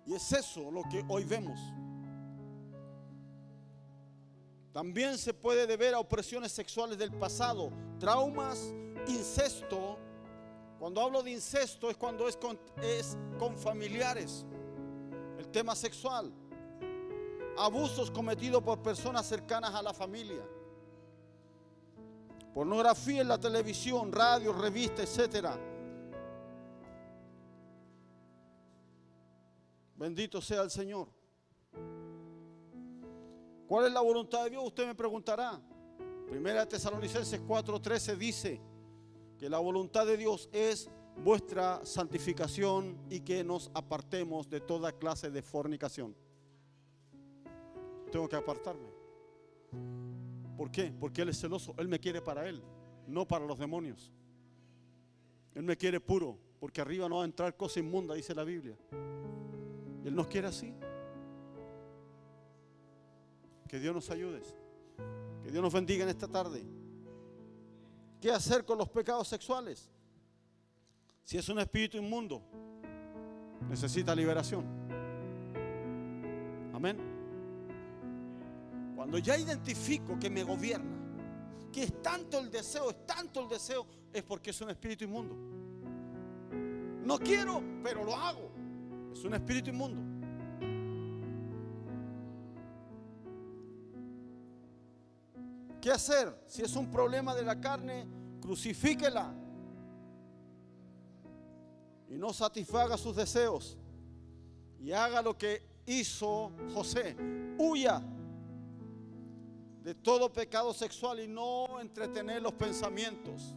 Speaker 1: Y es eso lo que hoy vemos. También se puede deber a opresiones sexuales del pasado, traumas, incesto. Cuando hablo de incesto es cuando es con familiares, el tema sexual. Abusos cometidos por personas cercanas a la familia. Pornografía en la televisión, radio, revista, etc. Bendito sea el Señor. ¿Cuál es la voluntad de Dios? Usted me preguntará. Primera de Tesalonicenses 4:13 dice que la voluntad de Dios es vuestra santificación y que nos apartemos de toda clase de fornicación. Tengo que apartarme. ¿Por qué? Porque Él es celoso. Él me quiere para Él, no para los demonios. Él me quiere puro, porque arriba no va a entrar cosa inmunda, dice la Biblia. Él nos quiere así. Que Dios nos ayude. Que Dios nos bendiga en esta tarde. ¿Qué hacer con los pecados sexuales? Si es un espíritu inmundo, necesita liberación. Amén. Cuando ya identifico que me gobierna, que es tanto el deseo, es porque es un espíritu inmundo. No quiero, pero lo hago. Es un espíritu inmundo. ¿Qué hacer? Si es un problema de la carne, crucifíquela y no satisfaga sus deseos y haga lo que hizo José. Huya de todo pecado sexual y no entretener los pensamientos.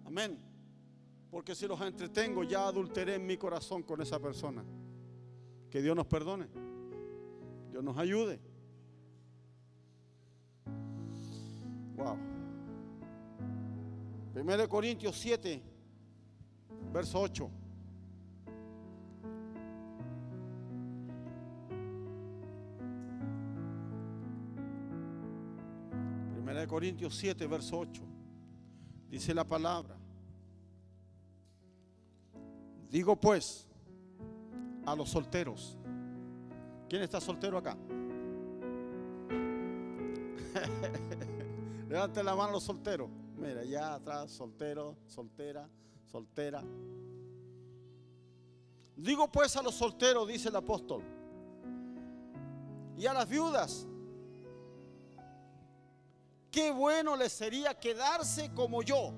Speaker 1: Amén. Porque si los entretengo, ya adulteré en mi corazón con esa persona. Que Dios nos perdone. Dios nos ayude. Wow. 1 Corintios 7, verso 8. 1 1 Corintios 7, verso 8. Dice la palabra: digo pues a los solteros. ¿Quién está soltero acá? Levanten la mano los solteros. Mira, allá atrás, soltero, soltera, soltera. Digo pues a los solteros, dice el apóstol, y a las viudas, qué bueno les sería quedarse como yo.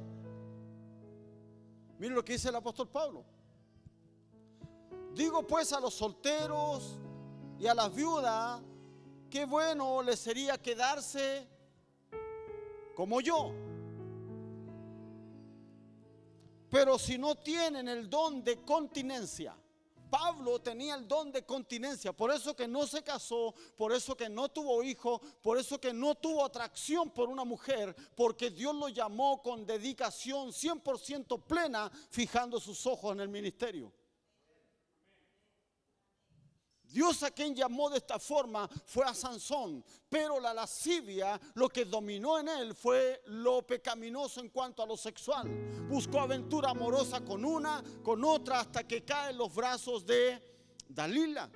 Speaker 1: Miren lo que dice el apóstol Pablo. Digo pues a los solteros y a las viudas, qué bueno les sería quedarse como yo. Pero si no tienen el don de continencia, Pablo tenía el don de continencia, por eso que no se casó, por eso que no tuvo hijo, por eso que no tuvo atracción por una mujer, porque Dios lo llamó con dedicación 100% plena, fijando sus ojos en el ministerio. Dios a quien llamó de esta forma fue a Sansón, pero la lascivia, lo que dominó en él fue lo pecaminoso en cuanto a lo sexual. Buscó aventura amorosa con una, con otra, hasta que cae en los brazos de Dalila.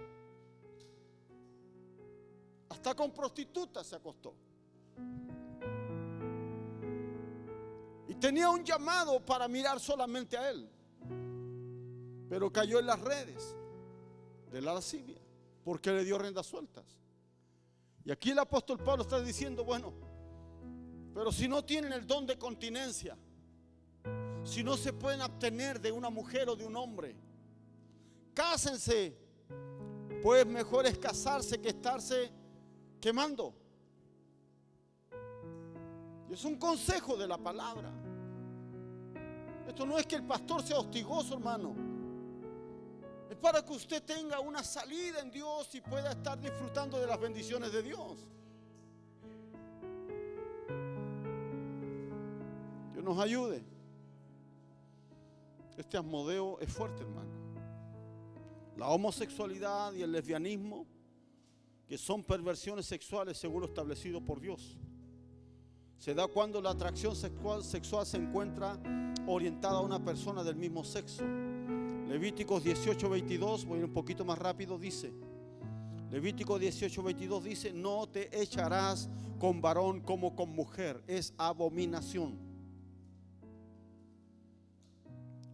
Speaker 1: Hasta con prostitutas se acostó. Y tenía un llamado para mirar solamente a él, pero cayó en las redes de la lascivia, porque le dio riendas sueltas. Y aquí el apóstol Pablo está diciendo, bueno, pero si no tienen el don de continencia, si no se pueden abstener de una mujer o de un hombre, cásense, pues mejor es casarse que estarse quemando. Y es un consejo de la palabra. Esto no es que el pastor sea hostigoso, hermano. Es para que usted tenga una salida en Dios y pueda estar disfrutando de las bendiciones de Dios. Dios nos ayude. Este Asmodeo es fuerte, hermano. La homosexualidad y el lesbianismo, que son perversiones sexuales según lo establecido por Dios, se da cuando la atracción sexual se encuentra orientada a una persona del mismo sexo. Levíticos 18:22, voy un poquito más rápido, dice, Levítico 18:22 dice, no te echarás con varón como con mujer, es abominación.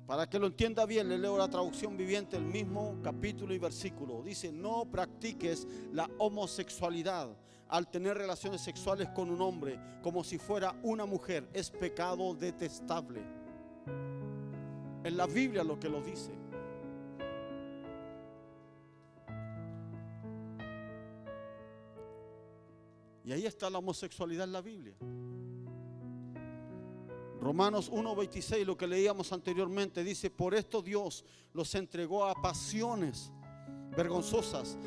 Speaker 1: Para que lo entienda bien, le leo la traducción viviente, el mismo capítulo y versículo. Dice, no practiques la homosexualidad al tener relaciones sexuales con un hombre como si fuera una mujer, es pecado detestable. En la Biblia lo que lo dice. Y ahí está la homosexualidad en la Biblia. Romanos 1:26, lo que leíamos anteriormente, dice, por esto Dios los entregó a pasiones vergonzosas,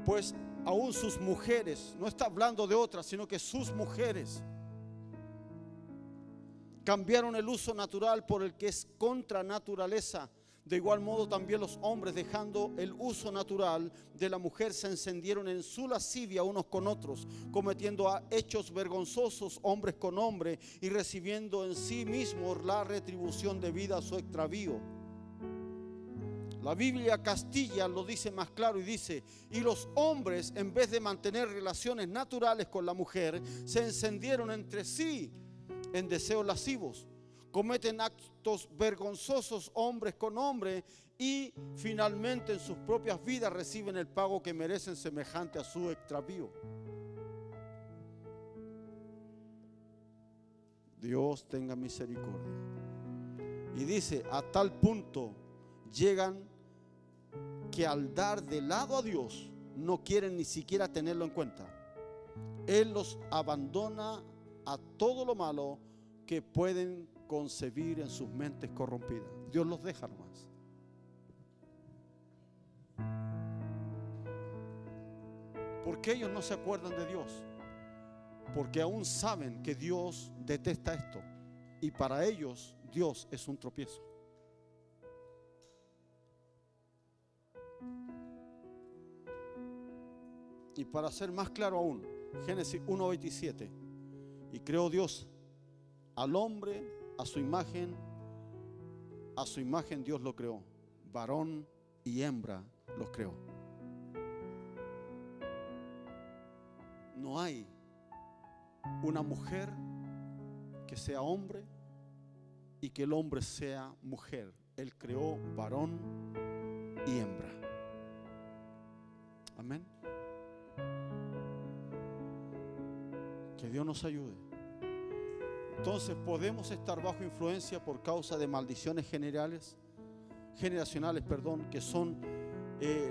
Speaker 1: pues aún sus mujeres, no está hablando de otras, sino que sus mujeres cambiaron el uso natural por el que es contra naturaleza. De igual modo también los hombres, dejando el uso natural de la mujer, se encendieron en su lascivia unos con otros, cometiendo hechos vergonzosos hombres con hombres y recibiendo en sí mismos la retribución debida a su extravío. La Biblia Castilla lo dice más claro y dice, y los hombres, en vez de mantener relaciones naturales con la mujer, se encendieron entre sí en deseos lascivos. Cometen actos vergonzosos hombres con hombres y finalmente en sus propias vidas reciben el pago que merecen semejante a su extravío. Dios tenga misericordia. Y dice, a tal punto llegan que al dar de lado a Dios no quieren ni siquiera tenerlo en cuenta. Él los abandona a todo lo malo que pueden concebir en sus mentes corrompidas. Dios los deja nomás. ¿Por qué ellos no se acuerdan de Dios? Porque aún saben que Dios detesta esto y para ellos Dios es un tropiezo. Y para ser más claro aún, Génesis 1:27, Y creó Dios al hombre a su imagen Dios lo creó. Varón y hembra los creó. No hay una mujer que sea hombre y que el hombre sea mujer. Él creó varón y hembra. Amén. Que Dios nos ayude. Entonces podemos estar bajo influencia por causa de maldiciones generacionales, que son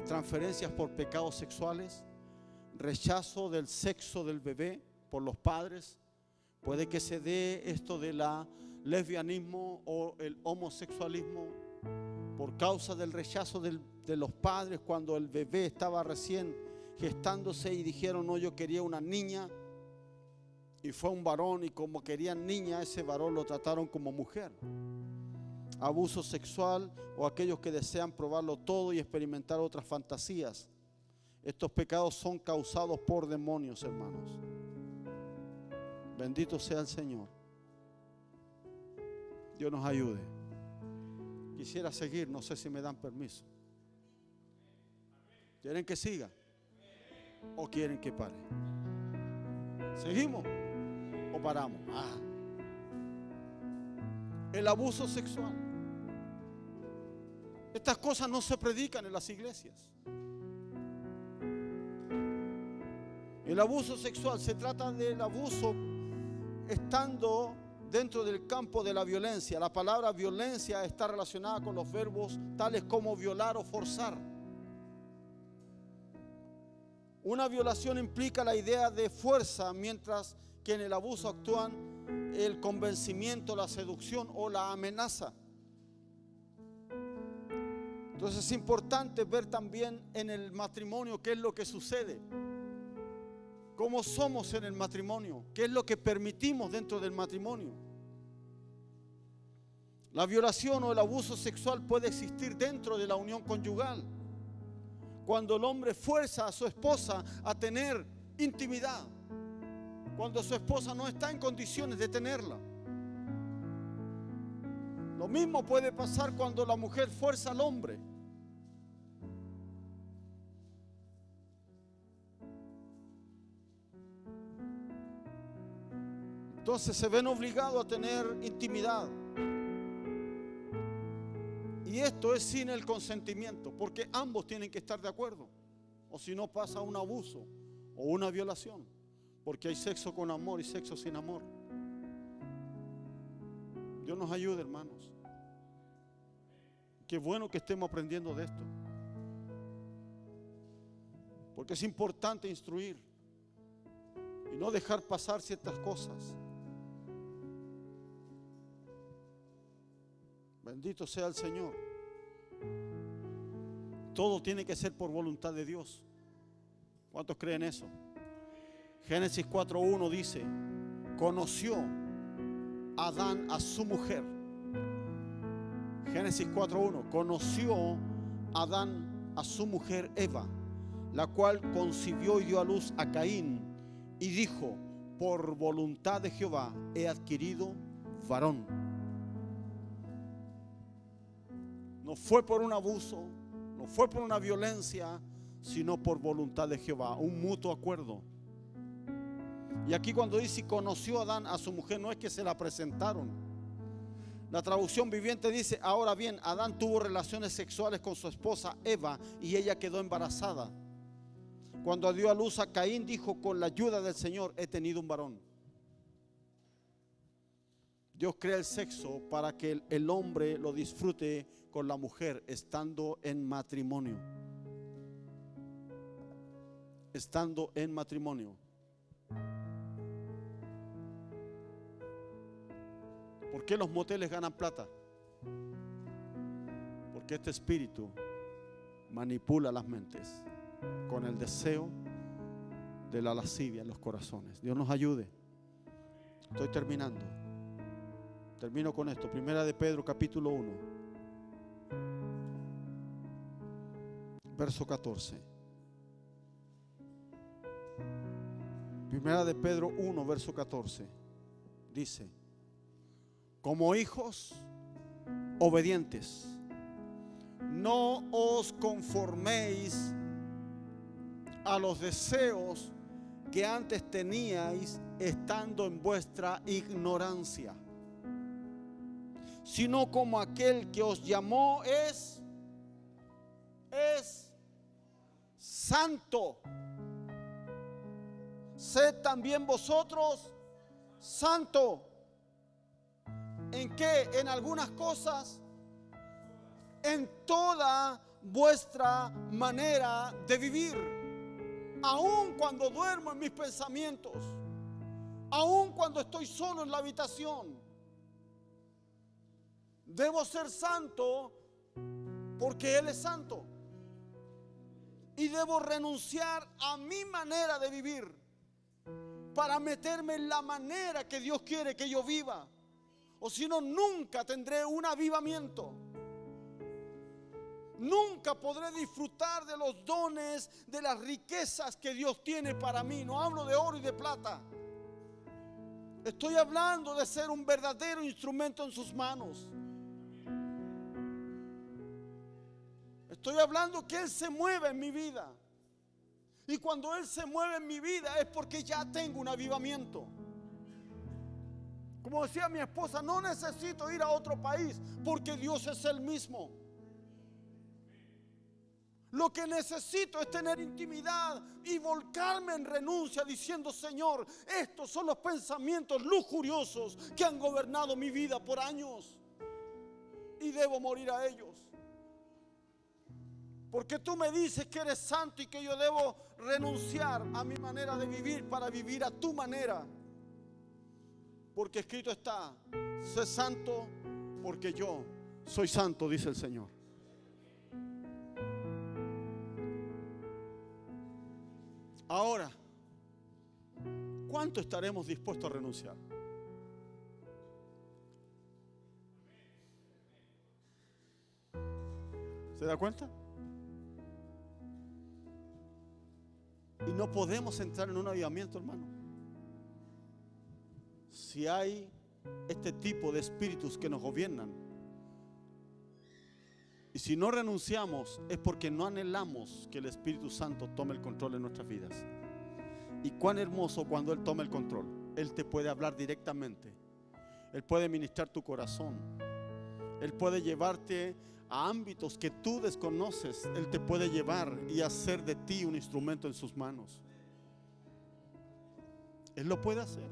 Speaker 1: transferencias por pecados sexuales, rechazo del sexo del bebé por los padres. Puede que se dé esto de la lesbianismo o el homosexualismo por causa del rechazo de los padres cuando el bebé estaba recién gestándose y dijeron: no, yo quería una niña, y fue un varón, y como querían niña, ese varón lo trataron como mujer. Abuso sexual, o aquellos que desean probarlo todo y experimentar otras fantasías. Estos pecados son causados por demonios, hermanos. Bendito sea el Señor. Dios nos ayude. Quisiera seguir, no sé si me dan permiso. ¿Quieren que siga? ¿O quieren que pare? ¿Seguimos o paramos? El abuso sexual. Estas cosas no se predican en las iglesias. El abuso sexual se trata del abuso estando dentro del campo de la violencia. La palabra violencia está relacionada con los verbos tales como violar o forzar. Una violación implica la idea de fuerza, mientras que en el abuso actúan el convencimiento, la seducción o la amenaza. Entonces es importante ver también en el matrimonio qué es lo que sucede. ¿Cómo somos en el matrimonio? ¿Qué es lo que permitimos dentro del matrimonio? La violación o el abuso sexual puede existir dentro de la unión conyugal, cuando el hombre fuerza a su esposa a tener intimidad, cuando su esposa no está en condiciones de tenerla. Lo mismo puede pasar cuando la mujer fuerza al hombre. Entonces se ven obligados a tener intimidad. Y esto es sin el consentimiento, porque ambos tienen que estar de acuerdo, o si no pasa un abuso o una violación, porque hay sexo con amor y sexo sin amor. Dios nos ayude, hermanos. Qué bueno que estemos aprendiendo de esto, porque es importante instruir y no dejar pasar ciertas cosas. Bendito sea el Señor. Todo tiene que ser por voluntad de Dios. ¿Cuántos creen eso? Génesis 4:1 dice: conoció Adán a su mujer. Génesis 4:1: conoció Adán a su mujer Eva, la cual concibió y dio a luz a Caín, y dijo: por voluntad de Jehová he adquirido varón. No fue por un abuso, no fue por una violencia, sino por voluntad de Jehová, un mutuo acuerdo. Y aquí cuando dice conoció Adán a su mujer, no es que se la presentaron. La traducción viviente dice: ahora bien, Adán tuvo relaciones sexuales con su esposa Eva y ella quedó embarazada. Cuando dio a luz a Caín, dijo: con la ayuda del Señor he tenido un varón. Dios crea el sexo para que el hombre lo disfrute con la mujer estando en matrimonio. Estando en matrimonio. ¿Por qué los moteles ganan plata? Porque este espíritu manipula las mentes con el deseo de la lascivia en los corazones. Dios nos ayude. Estoy terminando. Termino con esto. Primera de Pedro capítulo 1, verso 14. Primera de Pedro 1, verso 14. dice, como hijos obedientes, no os conforméis a los deseos que antes teníais estando en vuestra ignorancia, sino como aquel que os llamó es santo. Sed también vosotros santo. ¿En qué? En algunas cosas. En toda vuestra manera de vivir. Aun cuando duermo en mis pensamientos, aun cuando estoy solo en la habitación, debo ser santo porque Él es santo. Y debo renunciar a mi manera de vivir para meterme en la manera que Dios quiere que yo viva. O si no, nunca tendré un avivamiento. Nunca podré disfrutar de los dones, de las riquezas que Dios tiene para mí. No hablo de oro y de plata. Estoy hablando de ser un verdadero instrumento en sus manos. Estoy hablando que Él se mueve en mi vida. Y cuando Él se mueve en mi vida es porque ya tengo un avivamiento. Como decía mi esposa, no necesito ir a otro país porque Dios es el mismo. Lo que necesito es tener intimidad y volcarme en renuncia diciendo, Señor, estos son los pensamientos lujuriosos que han gobernado mi vida por años y debo morir a ellos. Porque tú me dices que eres santo y que yo debo renunciar a mi manera de vivir para vivir a tu manera. Porque escrito está, sé santo porque yo soy santo, dice el Señor. Ahora, ¿cuánto estaremos dispuestos a renunciar? ¿Se da cuenta? Y no podemos entrar en un avivamiento, hermano, si hay este tipo de espíritus que nos gobiernan. Y si no renunciamos es porque no anhelamos que el Espíritu Santo tome el control de nuestras vidas. Y cuán hermoso cuando Él toma el control. Él te puede hablar directamente. Él puede ministrar tu corazón. Él puede llevarte a ámbitos que tú desconoces. Él te puede llevar y hacer de ti un instrumento en sus manos. Él lo puede hacer.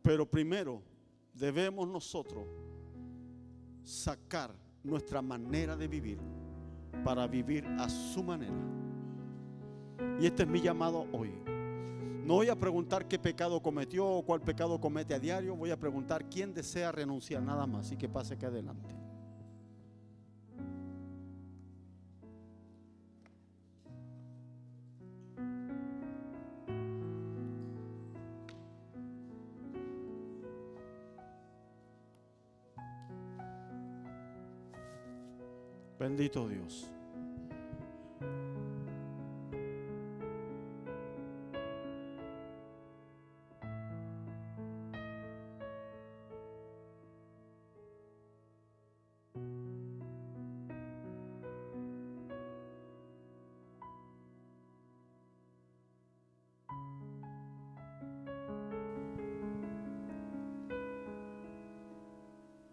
Speaker 1: Pero primero debemos nosotros sacar nuestra manera de vivir para vivir a su manera. Y este es mi llamado hoy. No voy a preguntar qué pecado cometió o cuál pecado comete a diario. Voy a preguntar quién desea renunciar, nada más, y que pase aquí adelante. Bendito Dios.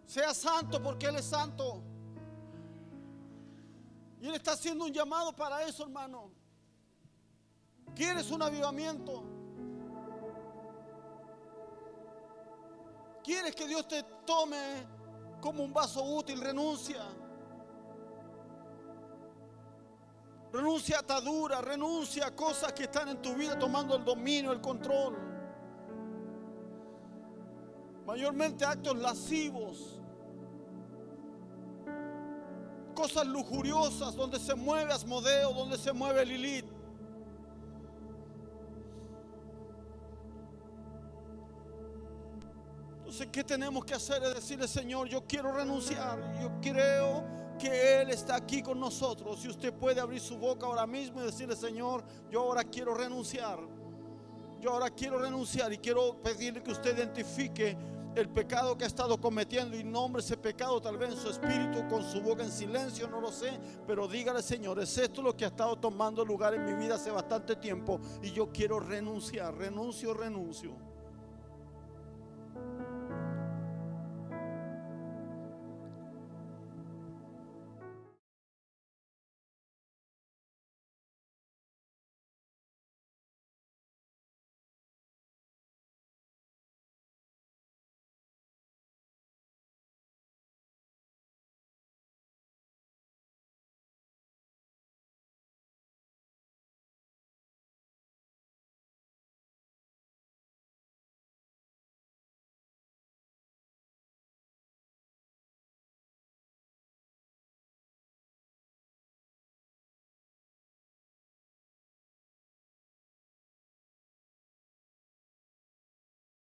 Speaker 1: Sea santo porque Él es santo. Y Él está haciendo un llamado para eso, hermano. ¿Quieres un avivamiento? ¿Quieres que Dios te tome como un vaso útil? Renuncia. Renuncia a ataduras, renuncia a cosas que están en tu vida tomando el dominio, el control. Mayormente actos lascivos. Cosas lujuriosas donde se mueve Asmodeo, donde se mueve Lilith. Entonces, ¿qué tenemos que hacer? Es decirle, Señor, yo quiero renunciar. Yo creo que Él está aquí con nosotros. Si usted puede abrir su boca ahora mismo y decirle, Señor, yo ahora quiero renunciar. Yo ahora quiero renunciar y quiero pedirle que usted identifique el pecado que ha estado cometiendo y nombre ese pecado tal vez en su espíritu, con su boca en silencio, no lo sé, pero dígale: Señor, es esto lo que ha estado tomando lugar en mi vida hace bastante tiempo y yo quiero renunciar, renuncio.